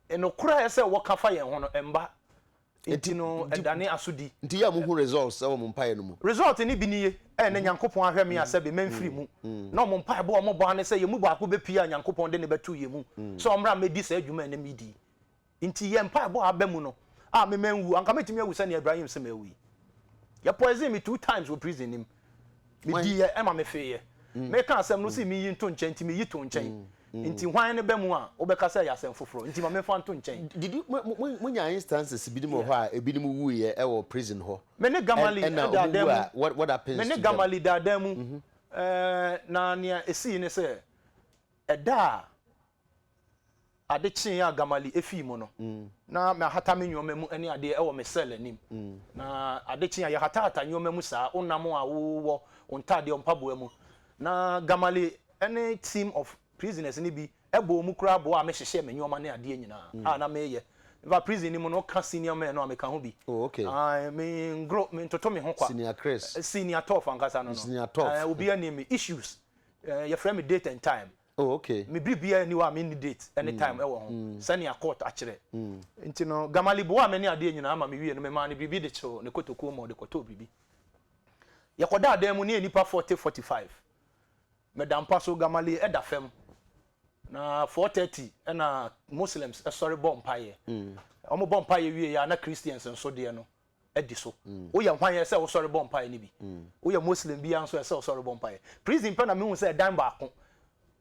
eno kura ye se wo kafa ye ho no emba enti no edane asudi nti ya mo hu results e wo mo mpae no mu result ni bi niye e na nyankopon ahwe me ase be memfiri mu na mo mpaebo o mo bo ane se ye mu baako be pia nyankopon de ne betu ye mu so omra medi sa adwuma na medi nti ye mpaebo abamu no a me manwu anka metimi awu sane Ibrahim Sema awu ya poison me 2 times wo prison nim me di ye e ma me fe ye me ka asem no si me yi nto nchen nti me yi to nchen nti hwan ne bemu a obekasa ya asem foforo nti ma me fa nto nchen did you munya instances bi dim ho a ebi nim wu ye e wo prison ho me ne gamali da dem what happens me ne gamali da dem na nia esi ne se eda Adekye ya gamali efi mu no na me hata me nyoma mu ene ade e wo me sel anim na adekye ya hata nyoma mu saa onam a wo ontade ompabo mu na gamali any team of prisoners ni bi ebo mu kura bo a me hyehye me nyoma ne ade nyina na me ye va prison ni mu no ka senior man no ameka ho bi okay me ntoto me ho kwa senior Chris senior tough ankasa no senior tough obi ani me issues your friend date and time. Oh, okay. Me bibia ni wa me ni date anytime e wo ho. Sani court akire. Nti no gamali bo amani ade nyina ama me wie no me ma ne bibi de cho ne kotoko mo de koto bibi. Yakoda adam mu ne nipa 40-45. Madam Paso gamali e da fam. Na 4:30 na Muslims sorry bompaye. Omo bompaye wie ya na Christians nso de no edi so. Wo ye hwan ye se wo sorry bompaye ni bi. Wo ye Muslim bi anso se wo sorry bompaye. Prison pe na me hu se dan ba ko.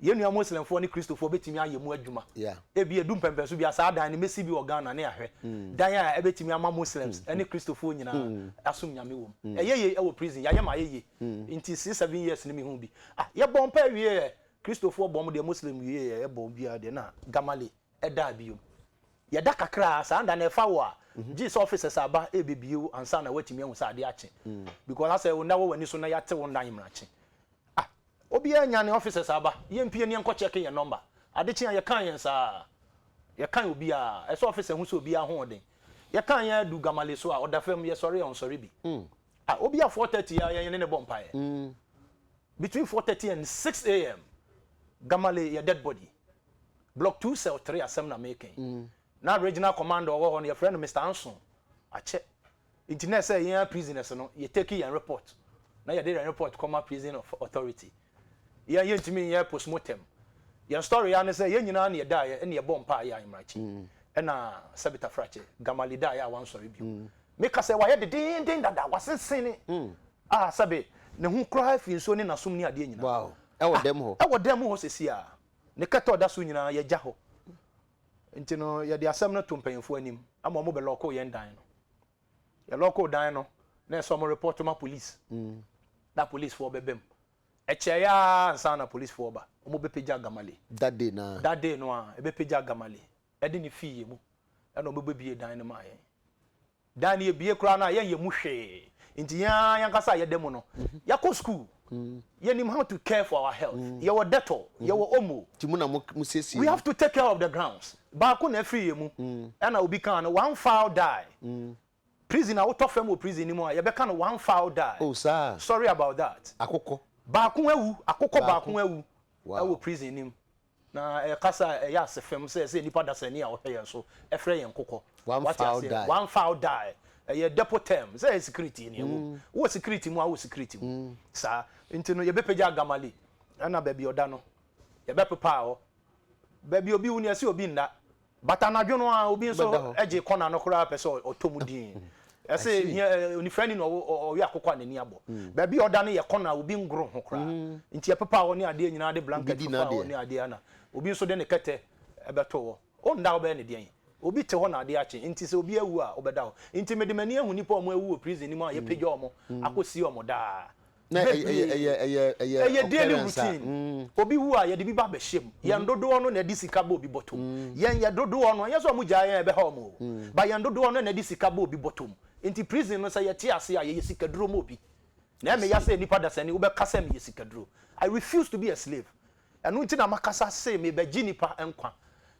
Ye nua Muslim fo ni Christopher betimi ayemu adwuma. E bi edum pempeso bi asa dan ni mesi bi Ghana na ahwe. Dan ya e betimi ama Muslims ene Christopher nyina asum nyame wom. Ye e wo prison ya ye ma ye. Inti 7 years ni me hu bi. Ye bompaye wie Christopher bom de Muslim wie e bom bia de na gamale e da biom. Ye da kakra sa anda na e fa wo a Jesus officers aba e bebio ansa na watimi hu sa ade ache. Because I say wo na wo wani so na ya te wo ndan mrache. Obi anyane officers aba ye mpie ne enko check your number Adekye ya kan yen sa ye kan obi a eso officer hu so obi a ho den ye kan ya du gamale so a odafam ye sorry on sorry bi obi a 4:30 ya ye ne bompae between 4:30 and 6 a.m. gamale your dead body block 2 cell 3 asem na making na regional commander wo ho ne your friend Mr. Anson ache internet say ye prisoners no ye take your report na ye dey report come prison authority ya yentimi ya postmortem ya story ya ne say ye nyina na ye da ye ne ye bompa ya imrachi na sabita frache gamali da ya wan sorry bi me ka say wa ye de din dada wasensene sabe ne hu cry fi so ne nasom ni ade nyina wow e wo dem ho sesi a ne kata oda so nyina ye gya ho ntino ye de asem no to mpanyefo anim ama mo be loko ye ndan no ye loko dan no na so mo report ma police na police for bebem echeya nsa na police for ba omo be peja gamale that day no a e be peja gamale e de ni fie mu e no be bie dan no ma ye dan ye bie kura na ye mu hwe nti yan kasa ye dem no ya ko school ye nim how to care for our health ye wo detol ye wo omo timu na mu sesi we have to take care of the grounds ba ko na free mu e na obi kan no one foul die prisoner out of fam prison ni mo ye be kan one foul die oh sir sorry about that akoko ba ko ewu akoko ba ko ewu wow prison nim na e kasa e ya se fam say nipa da sani a wo hye so e frɛ yen kokɔ one foul die ye depot term say security ni mu wo security mu a wo security mu sa ntino ye be peja gamali na ba bi oda no ye be pepa ho ba bi obi uni asi obi nda bata na dwono a obi nso eje kona no kora pese otomudin ese oni friend no o wi akokɔ anani abo ba bi oda no ye kona obi ngro ho kora nti ye pepa ho ne ade nyina de blanket pepa ho ne ade ana obi nso de ne kete ebeto wo o nda wo be ne de obi te ho na ade ache nti se obi awu a obeda ho nti medemani ahu nipa omo awu o prison ni mu a ye peja omo akosi omo da na ye daily routine obi wu a ye de bi ba be hyem ye ndodo no na di sika ba obi bottom ye dodo no ye so mu gya ye be ha omo ba ye ndodo no na di sika ba obi bottom nti prison no say ye tie ase a ye sika duro mo obi na me ya say nipa da sani wo be kasa me ye sika duro I refuse to be a slave enu nti na makasa say me be gi nipa enkwa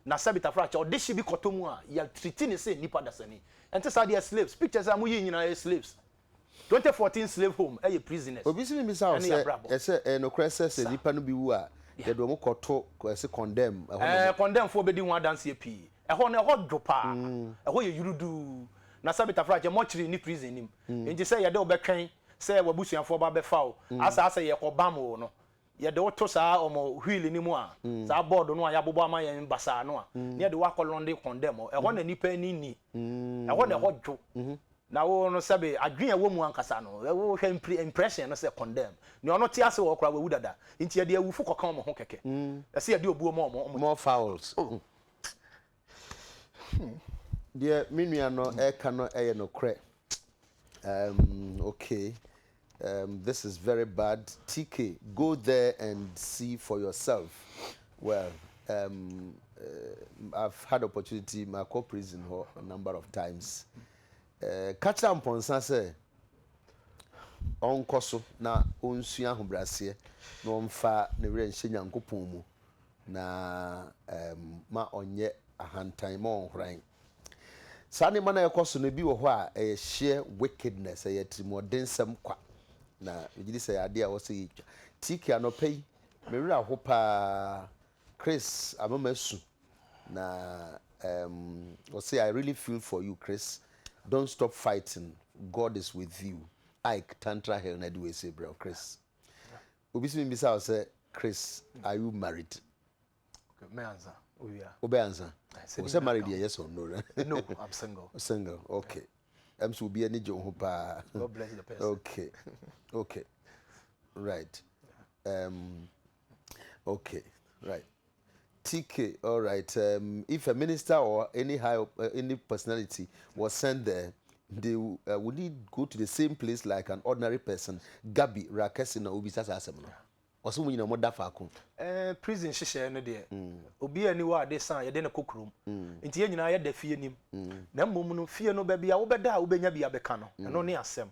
na sabita fracha odishi bi kotomu a ya treat ni say nipa da sani enti say they slaves pictures am yi nyina slaves 2014 slave home a prisoners obi si mi sa say no cresse say nipa no bi wu a ye do mo koto say condemn condemn for bedi hu adanse pi e ho na ho dwopa e ho ye yurudu na sabita fracha mo chiri ni prison nim enti say ye de obetwen say wabusuafo ba be fa asa ye kobam wo no ye de woto saa omo wheel ni mu a saa board no a ya bobo ama ye mbasa no a ne de wakolonde condemn e ho na nipa ni e ho na ho dwo na wo no sabe adwen wo mu ankasa no wo hwe impression no say condemn ne ono ti ase wo kora wo dada nti ye de awufu kokan mo ho keke e se ye de obuo mo more fouls dear minua no e ka no e ye no kre okay this is very bad. TK, go there and see for yourself. Well, I've had opportunity my co-prison a number of times. Catch up on say on koso na onsua hobrase na omfa ne were nhyɛ nyankopɔn mu na ma onye ahantan ma onhran sane mana ekoso no bi wo ho a share wickedness trimodensem kwa na ejidi say ade a wo say TK anopai Mewura hopa Chris Amamesu na I say I really feel for you, Chris. Don't stop fighting. God is with you. Ike Tantra Hell na do say bro Chris. Obi si mbisa say Chris, are you married? Okay, me answer. Oh yeah. Obe answer. Was say married yes or no? No, I'm single. Single. Okay. I'm so be any jo hopa. God bless the person. Okay. Okay. Right. Okay. Right. TK, all right. If a minister or any personality was sent there, they would need go to the same place like an ordinary person. Gabi, Rakesi na Obi sasa asemno. Oso mu nyina mo da faako. Prison hyehyɛ no de. Obi ani wa de san ye de ne kokrom. Nti ye nyina ye da fie nim. Na mmom no fie no ba bia wo bɛda a wo benya bia bɛka no. Ɛno ne asɛm.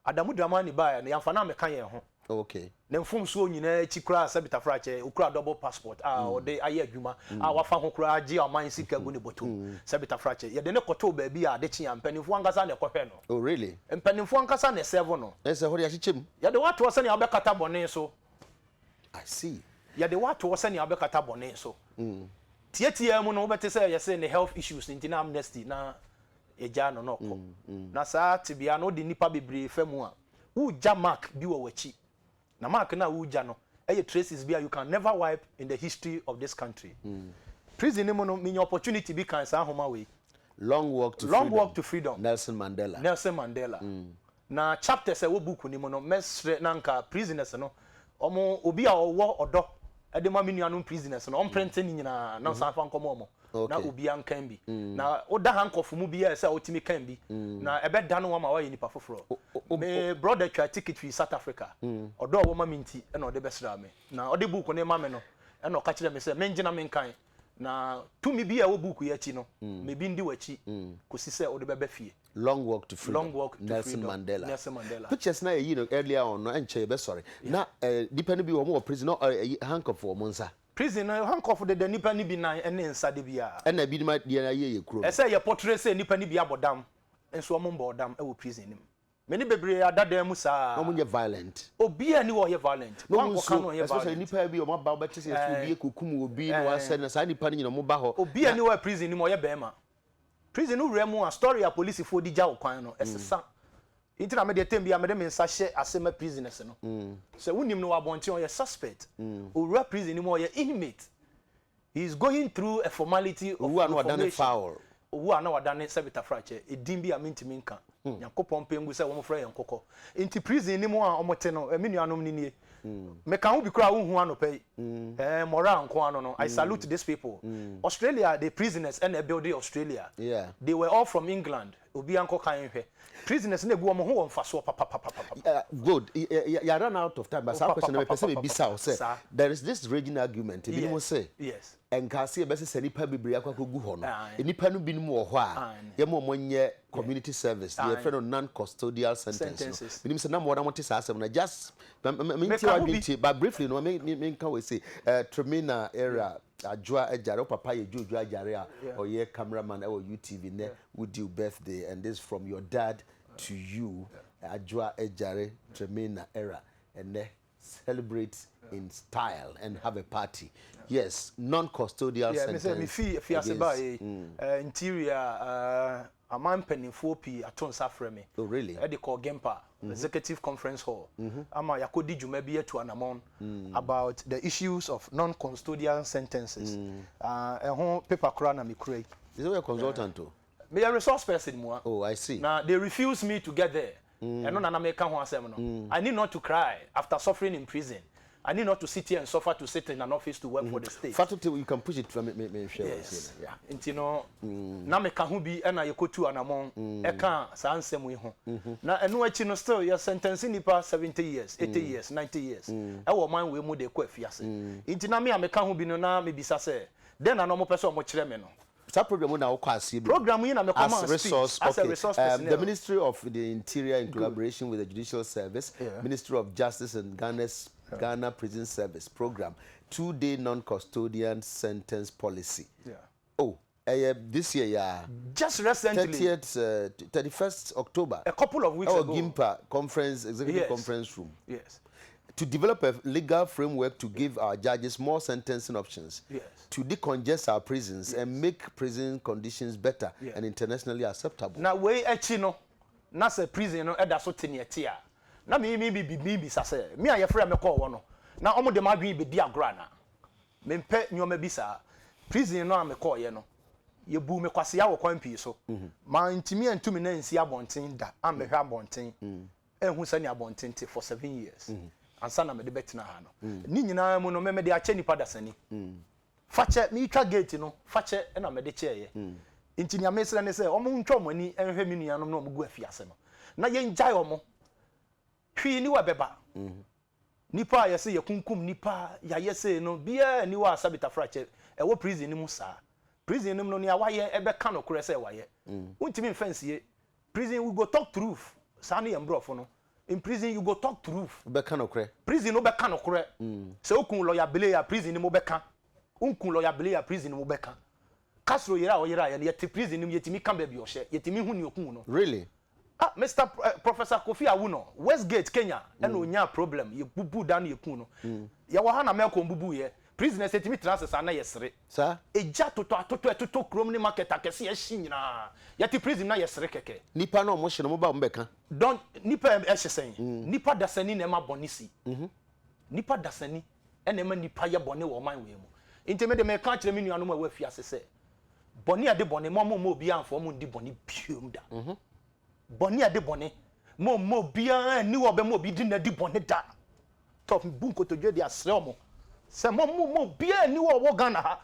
Adamu Dramani ba na yamfa na meka ye ho. Okay. Na mfum so nyina chi kura sabita frache okura double passport o de aye adwuma wafa ho kura agi aman sika gu ne botom sabita frache ye de ne koto ba bi a de chi ampanifo ankasa na ekohwe no. Oh really? Mpanifo ankasa na serve no. Ese ho de ahyechem. Ye de wato se ne abekata bone so. I see. Ye de wato se ne abekata bone so. Tietia mu no obete se ye se ne health issues nti na amnesty na eja no noko. Na sa tibia no de nipa bebre famu a u ja mark bi wo wachi. Na mark na uja no traces bia you can never wipe in the history of this country. Prison no mean opportunity be kan sa homa we. Long walk to freedom. Nelson Mandela. Na chapter say wo book ni mo no mesre na nka prisoners no omo obi a owo odo e de ma menuanom prisoners no on print ni nyina na sa fa nkomo omo. Na obi an kan bi na oda hankofu mu bi say otimi kan bi na ebe da no ma wa ye nipa foforo me brother twa ticket fi South Africa odo wo ma minti e na ode besra me na ode book ne ma me no e na o ka kire me say me ngina me nkan na tumi bi a wo book ye chi no me bi ndi wachi kosi say ode bebe fie. Long walk to freedom. Nelson Mandela. Pictures na you know earlier on no enche be sorry na depend bi wo mo prison no handcuff wo monsa. Prison no handcuff de nipa ni bi nan ene nsa de bia ena bi ma de na ye kuro e say ye portrait say nipa ni bi abodam enso o mo bodam e wo prison nim me ni bebre adada mu sa o mo nye violent obi ani wo ye violent wan ko kan no ye violent especially nipa bi o ma ba obete say so bi ekokum obi no wa say na sa nipa ni nyina mo ba ho obi ani wo prison nim o ye bema prison no remu a story a police fo di ja wo kwan no esesa intina me de tembi a me de me nsa hye asema prisoners no so wonim no wabonte on your suspect owura prison ni mo your inmate. He is going through a formality of who are not done foul who are not done sabita frache edin bi a mentimi nka yakopon pengu se wo mo frɛ yankokɔ inti prison ni mo a omote no me nuanom ni nie me kan ho bi kra wo hu anopai moral nko ano no I salute these people. Australia, the prisoners and building Australia, they were all from England. Obi anko kan hwe prisoners na gu omo ho won faso papa. Good. You run out of time, but some question me person be bisa say there is this raging argument ebi mo say yes and can see be say nipa bibiri akwakogu ho no nipa no binim wo ho a ye mo nye community service the friend of non-custodial sentences binim say na mo want say asem na just me but briefly no me can we say Tremina era Ajwa Ejare papa ye Jojo Ajare a or ye cameraman or UTV ne would do birthday and this from your dad to you Ajwa Ejare Tremina era and ne celebrate in style and have a party. Yes, non-custodial sentence. Me fi aseba interior a man penifo pi aton safre me. Oh really? E de call Gempa Executive Conference Hall. Ama yakodi dwuma bi etu anamon about the issues of non-custodial sentences. Ho paper kura na me kura. Is it a consultant too? Me a resource person mo. Oh, I see. Now they refuse me to get there. And no na make ho asem no. I need not to cry after suffering in prison. I need not to sit here and suffer to sit in an office to work for the state. Faculty, you can push it from me share. Yes. Yeah. Inti no na me ka ho bi na yekotu anamon e ka sa ansem wi ho. Na eno achi no still your sentence nipa 70 years, 80 years, 90 years. E wo man we mu de kwa afiase. Inti na me ka ho bi no na me bisa say den na no mo pese o mo kire me no. That program now program you na me come as resource, as a resource personnel. The Ministry of the Interior in collaboration with the Judicial Service, Ministry of Justice and Ghana Prison Service program, 2-day non-custodial sentence policy. Oh, this year, just recently, 31st October, a couple of weeks ago, Gimpa conference, executive conference room. Yes. to develop a legal framework to give our judges more sentencing options, to decongest our prisons and make prison conditions better and internationally acceptable. Now, we no, na se prison no eda so tenetia. Na me sase. Me aye frɛ me call wono. Na omo de madwen be di agora na. Me mpe nyoma bisa. Prison no am call ye no. Ye bu me kwase ya wo kwan pii so. Ma ntimi antumi na nsi abonten da. Am me hwa abonten. Ehun sani abonten te for 7 years. Ansa na me de betena ha no. Ni nyina mu no me de ache nipa da sani. Fache me twa gate no. Fache na me de cheye. Inti nya mesra ne se omo ntwa mo ani enhwe mi nuanom na omo gu afiase no. Na ye njai omo. Hwi ni wa beba. Nipa ya se ye kunkum nipa ya ye se no bia ni wa sabita frache e wo prison ni mu sa. Prison ni mu no ni awaye e be ka no kure se waye. Untimi mfansie. Prison we go talk truth. Sa na ye mbrofo no. In prison you go talk truth. Be ka no kure. Prison no be ka no kure. Se okun lawyer bele ya prison ni mo be ka. Unkun lawyer bele ya prison ni mo be ka. Kasro yera o yera ya te prison ni yetimi kan ba bi o hye. Yetimi hu ni okun no. Really? Ah, Mr. Professor Kofi Awuno, Westgate, Kenya, and no problem. You bubu down your kuno. Ya wahana melko bubu ye. Prisoners set me transfer sana yesre. Sir? A jato to chrome market akesi yeshina. Yati prison na yesre keke. Nipa no motion mo ba mbeka. Don't nipa eshesen. Nipa dasani na ma bonisi. Nipa dasani ene ma nipa ye bone wo man we mu. Intime de me kan kire me nuanu ma wa fiase se. Bone ade bone mo obi anfo mo ndi bone biom da. Boni ade boni mo bia ni wo be mo bi di na di boni da top bunko to dwe di asre omo se mo bia ni wo Ghana ha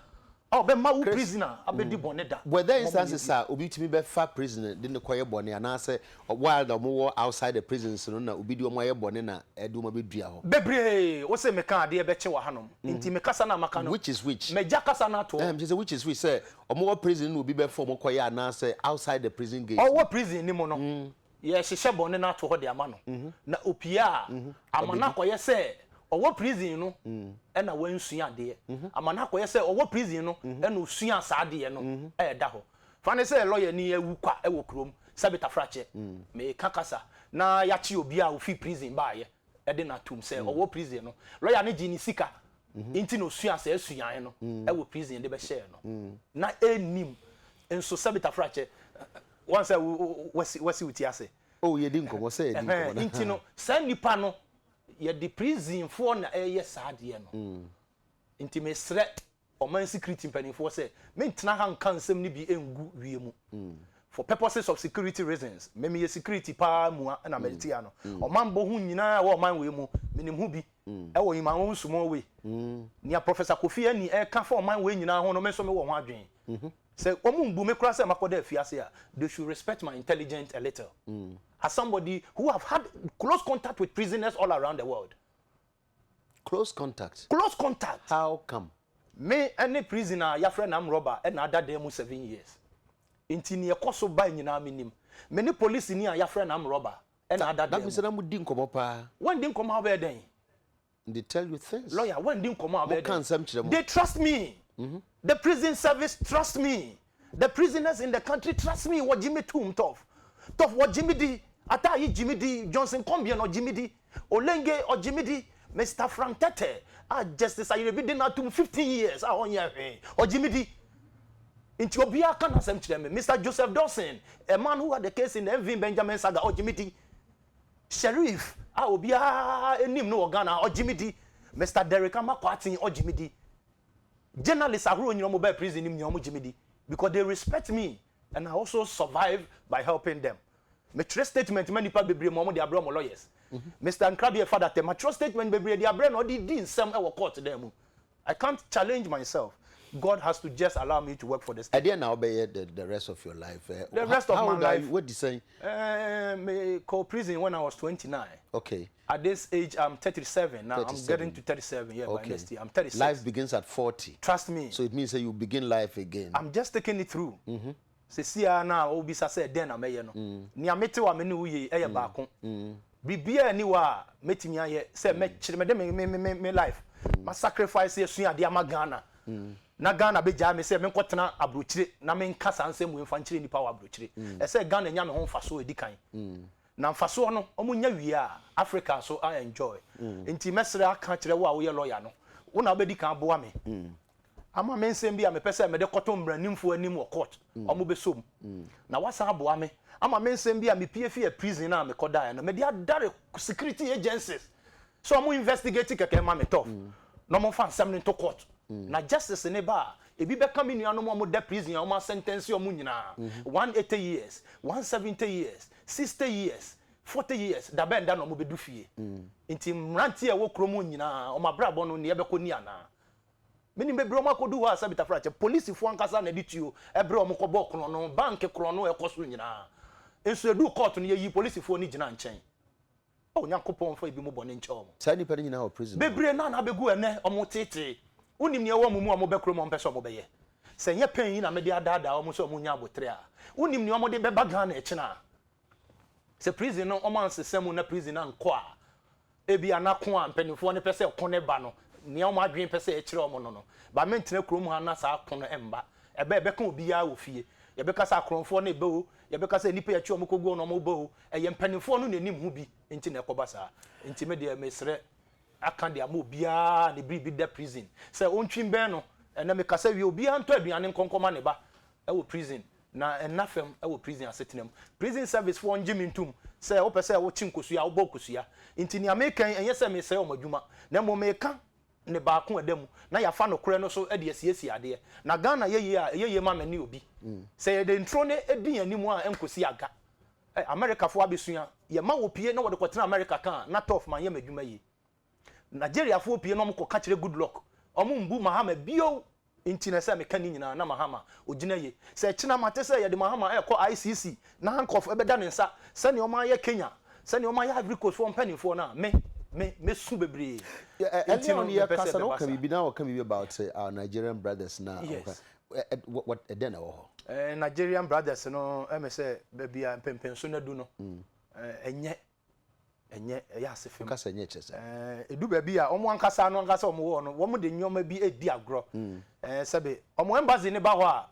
o be ma wo prisoner abedi boni da. Were there instances obi timi be fa prisoner di ne koye boni ana say while the mo outside the prisons no na obi di omo ye boni na edu ma be dua ho bebre wo se me kan ade be che wa hanom nti me kasa na maka no which me ja kasa na to say which is which say omo prison no obi be for mo koye ana say outside the prison gate o prison ni mo no ye hihye boni na to ho de ama no na opia amana koye say owo prison no e na wansua ade amana koye say owo prison no e na osua sa ade no e da ho fa ne say lawyer ni ewu kwa e wo krom sabita frache me kakasa na ya chi obi a ofi prison ba ye e de na tum say owo prison no lawyer ne gi ni sika inti no osua sa esua no e wo prison de be share no na enim enso sabita frache once wasi utiase oh ye din komo say din komo inti no sa nipa no ye the prison for na eye saade no inti me sre o man security mpani for say me ntena ha nka nsem ni bi engu wiemu for purposes of security reasons me ye security pa mu na meditia no o man bo hu nyina wo man we mu menim hu bi e wo yima wo nsumo we nia Professor Kofi ani e ka for man we nyina ho no me so me wo ho adwen say omumbu me kura say makoda afiase a they should respect my intelligence a little as somebody who have had close contact with prisoners all around the world. Close contact how come me any prisoner ya friend am robber and other them 7 years inti ne ekoso ba nyina menim me ni police ni ya friend am robber and other them that means na mudi nkomo pa when din komo be den they tell you things lawyer when din komo be den they trust me the prison service trust me the prisoners in the country trust me what Jimmy Tum tough what Jimmy D ata yi Jimmy D Johnson Combien or Jimmy D Olenge or Jimmy D Mr. Frank Tete justice I be din atum 15 years on here or Jimmy D into obia can asem chire me Mr. Joseph Dawson a man who had the case in MV Benjamin Saga or Jimmy D Sheriff obia enim no Ghana or Jimmy D Mr. Derek Amakwati or Jimmy D journalists are in your mobile prison in your Jimmy D because they respect me and I also survive by helping them. My trust statement many people be momo they are lawyers. Mr. Nkrabie father my trust statement be they are brain or did some our court them. I can't challenge myself. God has to just allow me to work for this. I didn't now obey the rest of your life. The rest of my life. What did you say? Me call prison when I was 29. Okay. At this age, I'm 37 now. 37. I'm getting to 37. Yeah, by next year. I'm 36. Life begins at 40. Trust me. So it means that you begin life again. I'm just taking it through. See now, obi say then I may no. Ni amete wa meni uye eye baako. Bibia ni wa metimi aye say me life. My sacrifice yesu ade amagana. Na Ghana be ja me say me nkotena abrochire na me nkasa nsem we mfa nchire nipa wa abrochire e say Ghana nya me ho mfa so edikan na mfaso no omo nya wi a Africa so I enjoy nti mesre aka kire wo a wo ye lawyer no wo na obedi kan boa me ama me nsem bia me pese me de koto mbranimfo anim wo court omo be som na wasa aboa me ama me nsem bia me pie fi a prison na me koda no me de adare security agencies so omo investigate keke ma me tough no mo fa nsem into court na justice ne ba ebi be come nua no mo de prison omo sentence omo nyina 180 years 170 years 60 years 40 years da benda no mo be du fie nti mrantie wo kromo nyina omo abrabo no ne ye be ko ni ana meni bebre omo akodu ho asa bitafrache police fo ankasa na dituo ebre omo ko bo krono no bank krono e koso nyina enso edu court no ye yi police fo ni gina nchen o nyankopon fa ebi mo bone nche omo sa ni pere nyina ho prison bebre na begu ene omo tete unim ne wo mu omo be kromo omo pese omo be ye se nye pen yi na me de adada omo so omo nya abotre a unim ne omo de be baga na e china se prison no omo ansesemu na prison na nko a ebi anako a mpanifo ne pese kone ba no ne omo adwen pese e kire omo no ba mentene krom ha na sa kono emba ebe ka obi ya wo fie ye be ka sa kronfo na ebe o ye be ka sa nipa ya chi omo kogu no omo bo ye mpanifo no nenim hu bi enti na ekoba sa enti me de mesre aka de am obi a ne bi de prison se ontwin ben no ena me ka sa wi obi anto aduane nkonkoma ne ba e wo prison na enafem e wo prison asetenam prison service for njimi ntum se wo pese wo chinkosua wo bokosua enti ni american enye se me se o madwuma na mo me ka ne ba ko adamu na ya fa no kore no so e de asiesi ade na Ghana yeye ma mani obi se ye de ntro ne edi animu a enkosi aga America fo abesua ye ma wo pie na wo de kwotena America kan na tough man ye madwuma yi Nigeria fo pie no mo ko ka kire good luck omo mbu Mahama bio nti na se me ka ni nyina na Mahama ogina ye se kina mate se ye de Mahama e ko ICC na handcuff e beda ne nsa se ne o ma ye Kenya se ne o ma ye Ivory Coast fo mpanifo na me su bebre Elton ye kasa no can be now can be about our Nigerian brothers now what then Nigerian brothers no me say baby pempenso na du no enye ya asefem kasa enye chese edu baby a omo ankasa no ankasa omo wo no wo mo de nyoma bi edi agro sebe omo embassy ne ba ho a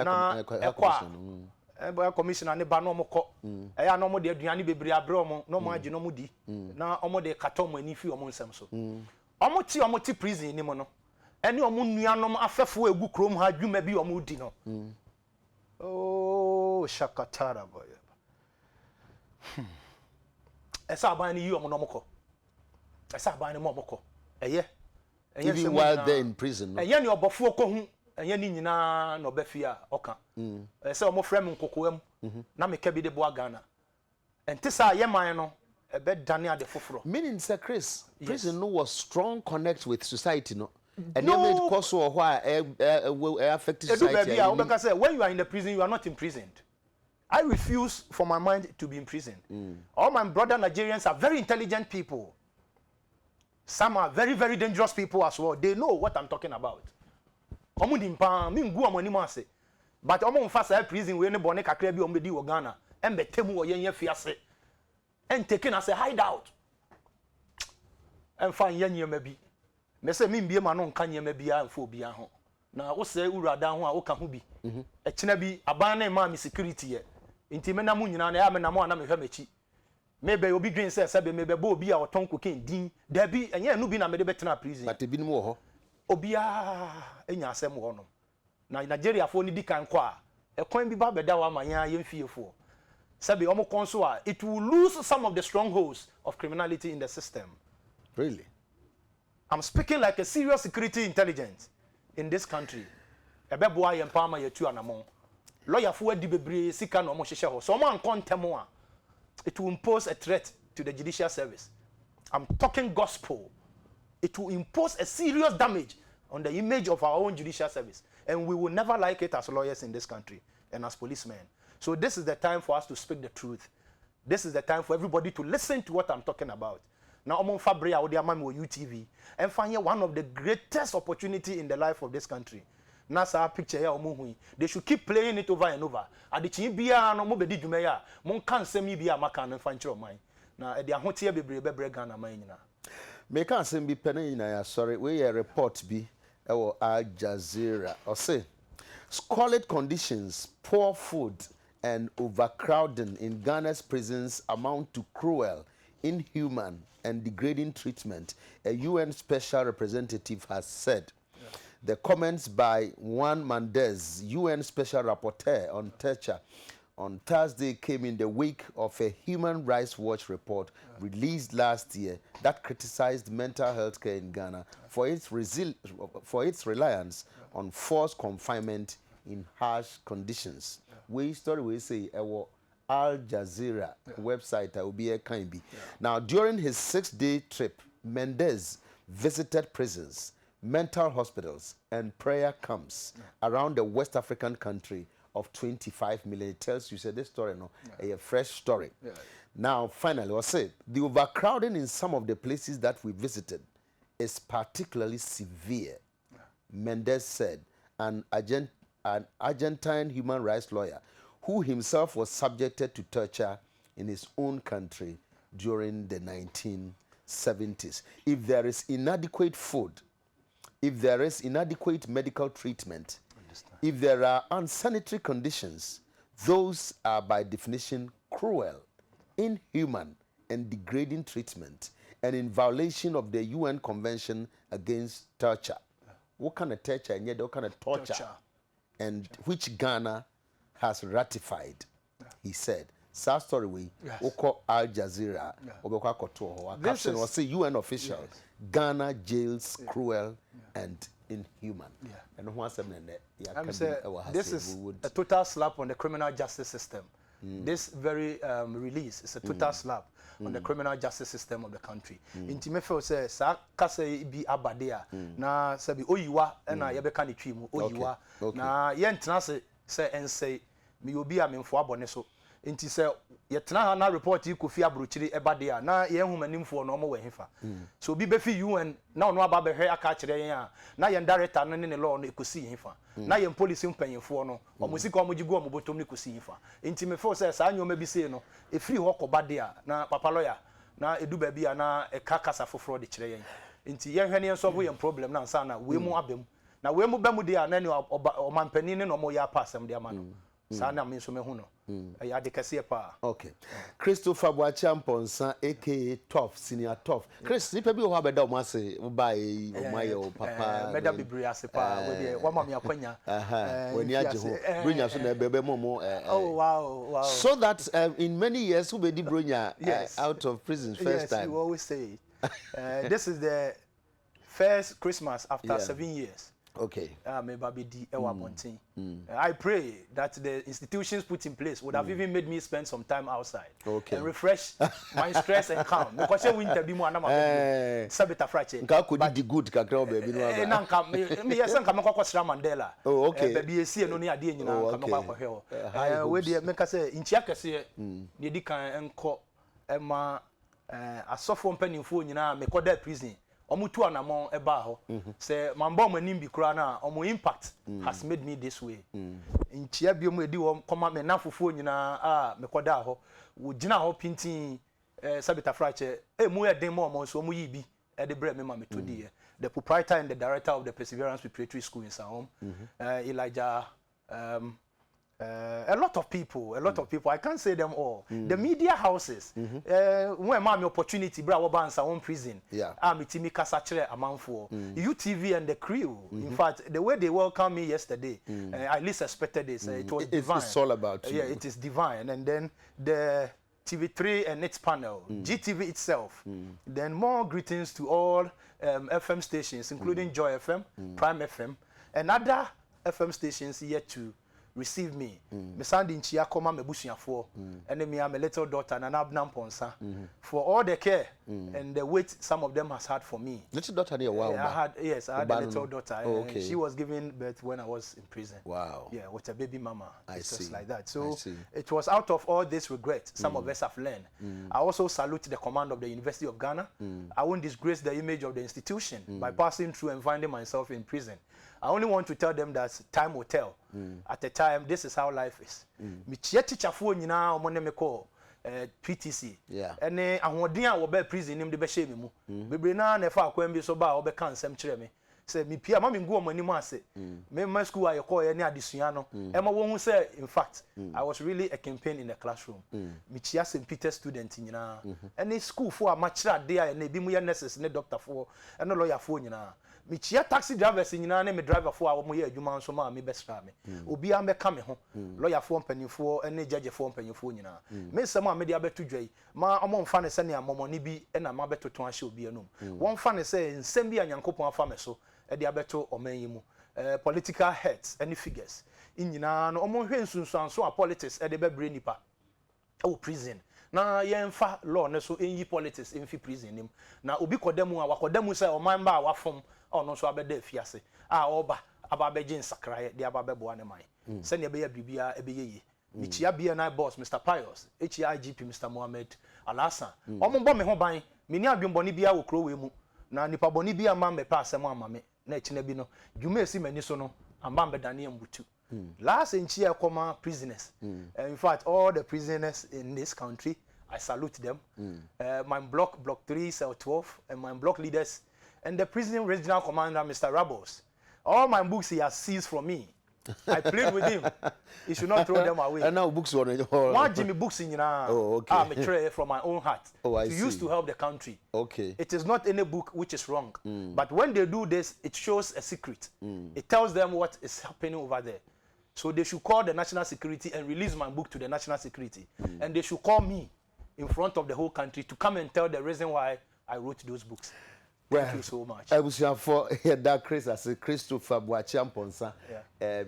na commissioner ne ba no mo ko ya no mo de aduane bebre abre omo no mo agi no mo di na omo de katom ani fi omo nsem so omo ti prison ni mo no ene omo nuanom afefo egu krom ha dwuma bi omo di no oh shakatara boy esa aban ni yi omo no mo ko esa aban ni mo ko eye even while they're in prison eye ni obofo ko hu enya ni nyina no ba fi a oka se omo frem nkokoam na me ka bi de bo Ghana enti sa ye man no e be dane ade foforo meaning Sir Chris prison no was strong connect with society no and you made cause or why affect society say when you are in the prison you are not imprisoned. I refuse for my mind to be imprisoned. All my brother Nigerians are very intelligent people. Some are very, very dangerous people as well. They know what I'm talking about. But omo mfasa prison we ne bone kakra bi omo di wo Ghana embetemu wo yenye fiase and taken as a hideout and find yenyema bi me say me ma no nka nyema bi a mfo bi ho na wo se urada ho a wo ka ho bi e kina bi aban na ma mi security ye nti me na mu nyina na ya me na mo na me hwa machi me be obi dwen se be me be bo obi a oton cocaine din da bi enye nu bi na me de betena prison but ebi no ho obi a enya asem ho no na Nigeria fo ni di kan kwa e kwan bi ba beda wa manya yemfiefo sabe omo konso a it will lose some of the strongholds of criminality in the system. Really? I'm speaking like a serious security intelligence in this country. Ebeboa yempama yetu anamon. Lawyer fo adi bebre sika no mo hyehe ho. So mo ankontemo a it will impose a threat to the judicial service. I'm talking gospel. It will impose a serious damage on the image of our own judicial service. And we will never like it as lawyers in this country and as policemen. So this is the time for us to speak the truth. This is the time for everybody to listen to what I'm talking about. Now, Omon Fabria Odiamami UTV and find one of the greatest opportunity in the life of this country. Nasa picture here omuhui. They should keep playing it over and over. Adichi bia no mo bedi dwumeya. Mon kan semi bia maka no fanchiro man. Na e de ahotie bebre Ghana man nyina. Me kan sem bi pene nyina ya sorry we a report bi Al Jazeera or say squalid conditions, poor food, and overcrowding in Ghana's prisons amount to cruel, inhuman, and degrading treatment, a UN Special Representative has said. Yeah. The comments by Juan Mendez, UN Special Rapporteur on torture, on Thursday came in the wake of a Human Rights Watch report released last year that criticized mental health care in Ghana for its reliance on forced confinement in harsh conditions. We story we say Al Jazeera website will be a kind be. Now, during his 6-day trip, Mendez visited prisons, mental hospitals, and prayer camps around the West African country of 25 million. It tells you, say this story, no, a fresh story. Now, finally, I'll say the overcrowding in some of the places that we visited is particularly severe, Mendez said, an Argentine human rights lawyer who himself was subjected to torture in his own country during the 1970s. If there is inadequate food, if there is inadequate medical treatment, if there are unsanitary conditions, those are by definition cruel, inhuman, and degrading treatment, and in violation of the UN Convention Against Torture. What kind of torture and yet what kind of torture? And which Ghana has ratified, he said. Sad story we Oko Al Jazeera Obekwa Koto. Caption was say UN officials, Ghana jails cruel and inhuman. And one this is a total slap on the criminal justice system. This very release is a total slap on the criminal justice system of the country. Intimefo say sa kase bi abadea na sabi oyiwa na yebeka ni twi mu oyiwa na ye ntena se ense mi obi a memfo abone so nti se ye tena ha na report yi kofi abrochiri ebadea na ye humanimfo no mo we hefa so obi be fi UN na ono aba be hwe aka kire yen a na ye director no ne law no ekosi hefa na ye police mpanyefo no omosika omogigu omobotom ne kosi hefa nti me feel say sa nyoma bi sei no e free ho kobadea na papa lawyer na edu ba bia na e kakasa foforo de kire yen nti ye hwe ne so bo ye problem na nsa na we mu abem na we mu ba mu de a na ne omampani ne no mo ya passem de ama no sana me so me hu no ya de kase pa. Okay. Christopher Boachamponsa aka Tough Senior Tough. Chris nipa bi wo ha beda o mase wo ba e o maye o papa meda bibri ase pa we de wa ma me akwanya wani age ho bronya so na bebe momo oh wow so that in many years who be di bronya out of prison first time. Yes, you always say this is the first Christmas after 7 years. Okay. I pray that the institutions put in place would have even made me spend some time outside. Okay. And refresh my stress and calm. Because winter be more sabita frache. Nka ko di good kakra baby no aba. Na nka me yes nka me kwakọ Sra Mandela. Oh, okay. Baby esi no ne ade nyina nka me kwakọ hwe. We dey make say nchia kese ne di kan enko ema asofo mpanimfo nyina me koda prison. Omutu anamon eba ho say mambo manim bi kura na omo impact has made me this way nchia biom edi wo koma me nafofuo nyina me koda ho wo gina ho pintin sabita frache mu eden mo omo so omo yi bi e de bre me ma metodi the proprietor and the director of the Perseverance Preparatory School in Sahom Elijah a lot of people I can't say them all the media houses when my opportunity bra wo ban sa one prison mitimi kasa kire amanfo UTV and the crew in fact the way they welcomed me yesterday I least expected this it was divine. It's all about you. Yeah, it is divine. And then the TV3 and its panel, GTV itself, then more greetings to all FM stations including Joy FM, Prime FM and other FM stations yet to receive me. Me sandi nchia koma me busuafo. And me am a little daughter and Abnam Ponsa for all the care and the wait some of them has had for me. Little daughter near wow. I had a little daughter. Okay. She was giving birth when I was in prison. Wow. Yeah, with a baby mama. Just like that. So it was out of all this regret some of us have learned. I also salute the command of the University of Ghana. I won't disgrace the image of the institution by passing through and finding myself in prison. I only want to tell them that time will tell. At the time, this is how life is. Me teacher for nyina omo ne me call PTC. Ene ahoden a wo ba prison nim de be hye me mu. Bebre na na fa akwan bi so ba wo be kan nsem kire me. say me pia ma me ngu omani mu ase me my school I call any adesua no e ma wo hu say in fact I was really a campaign in the classroom me chia St. Peter student nyina any school for a matchra dey a na bi mu ye nurses ne doctor for and lawyer for nyina me chia taxi drivers nyina na me driver for a wo ye adwuma nso ma me besra me obi am be ka me ho lawyer for mpanyimfo ene judge for mpanyimfo nyina me nsem a me dia beto dwai ma omo mfa ne se ne amomoni bi na ma betoto ahye obi anum won fa ne se nsem bi anyankopon afa me so e dia beto omanyi mu political heads any figures nyina no omo hwe nsunsuanso a politics e de be bre nipa prison na yemfa law ne so enyi politics enfi prison nim na obi kodamu a wakodamu se oman ba wafom ono so abeda afiase a oba aba beje nsakraye de aba bebo ane mai se ne be ya bibia e be yeye michia BNI boss Mr. Pius HIGP Mr. Mohammed Alasa omo bo me ho ban meni adwemboni bia wo kro we mu na nipa boni bia ma me pa asem amame na ekina bi no dwuma esi mani so no amba mbedane ambutu last enchia koma prisoners in fact all the prisoners in this country I salute them my block 3 cell 12 and my block leaders and the prison regional commander Mr. Rabos all my books he has seized from me. I played with him. He should not throw them away. And now books on it. One Jimmy books in okay. I'm a tray from my own heart to use to help the country. Okay. It is not any book which is wrong. But when they do this, it shows a secret. It tells them what is happening over there. So they should call the national security and release my book to the national security. And they should call me in front of the whole country to come and tell the reason why I wrote those books. Thank you so much. I was here for that Chris as a Christopher Boachamponsa.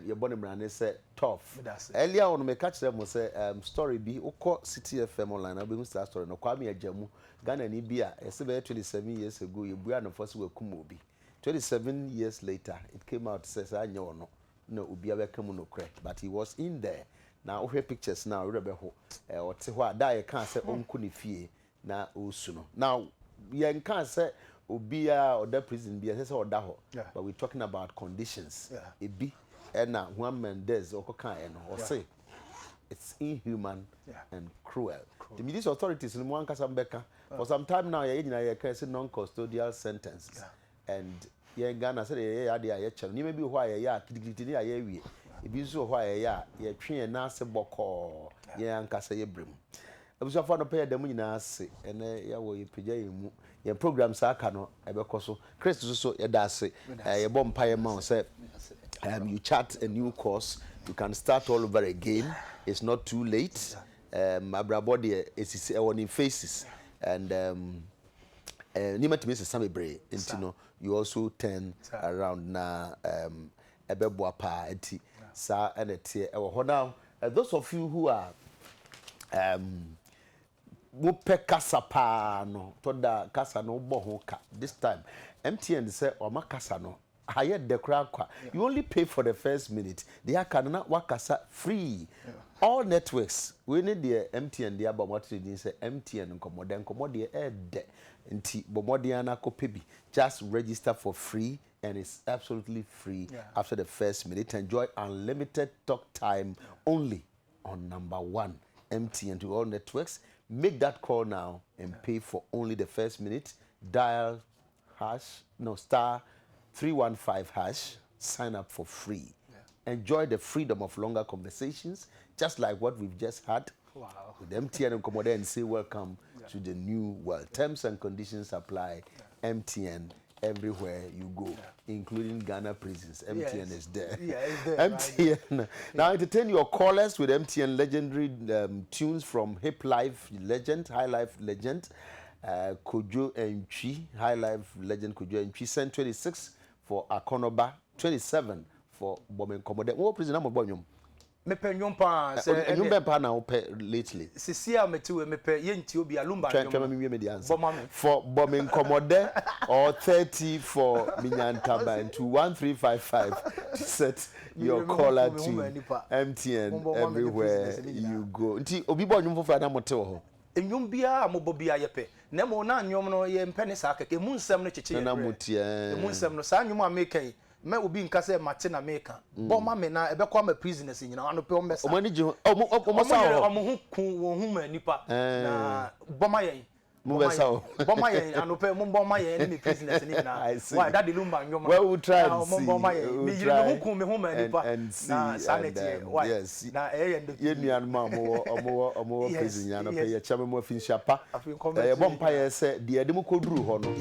Your body brand say tough. Earlier on, me catch them was say story be Oko City FM online. I'll be start story. No Kwame Ajamu Ghana ni bia. It's about 27 years ago. You buy no first we kumobi. 27 years later, it came out says I know no ubi abekamu no crack, but he was in there. Now we pictures now. We ho. Or te ho da can't say onkuni fie na usuno. Now you can't say. Obia or the prison be as or daho, but we're talking about conditions. It be and one man does or say it's inhuman and cruel. The Ministry authorities in one Casambeka for some time now, you're casing non-custodial sentences, and you're Ghana said, you may be why ya kiddy if you so why you're trained and nasa boko, and Casa Brim. I was found to pay the money and ya will you your programs are cano ebekoso Christ so yedase your bonfire man say you chart a new course, you can start all over again, it's not too late. My brother is on faces and Nimati Mrs. Sammy Bray and you also turn around na ebeboa pa enti sa and it now those of you who are Mupe kasa pa no toda kasa no bo ka this time MTN say o ma kasa no haye de kra kwa you only pay for the first minute they are can na wakasa free all networks we need the MTN they about what they say MTN nkomode de nti bomode ana kopebi just register for free and it's absolutely free after the first minute. Enjoy unlimited talk time only on number 1 MTN to all networks. Make that call now and pay for only the first minute. Dial star 315 hash. Sign up for free. Enjoy the freedom of longer conversations, just like what we've just had with MTN and Commodore, and say welcome to the new world. Terms and conditions apply. MTN everywhere you go, including Ghana prisons. MTN is there. It's there. MTN. Now entertain your callers with MTN legendary tunes from Hip Life Legend, High Life Legend, Kojo Entwi, High Life Legend Kojo Entwi. Send 26 for Akonoba, 27 for Bomen Commodore. What prison am I me pe nyom pa se nyom be pa na wo pe lately sisia metu me pe yenti obi alumba nyom for bombing commode or 30 for minyantaba and to 1355 to set your caller to MTN everywhere you go nti obi bo nyom fofa na mote ho enyom bia mo bobia yepe na mo na nyom no ye mpene sa akeke mu nsem no cheche na motie mu nsem no sa nyom amekan me obi nka se mate na meka bo ma me na ebekwa ma prisoners nyina ano pe ombesa omani je omo sa omo hu ku wo hu ma nipa na bo ma yen Mubesa. Bomma yen anope mo bomma yen ni prisoners ni na. Why that the lumba nyoma. Well, we'll try and see. Me yire hukum me homa nipa na sanity. Why? Yes. Na ndo. Ye nuan ma omo prison ya no pe ye chama mo afin shapa. E bompa ye se de ade mo koduru ho no.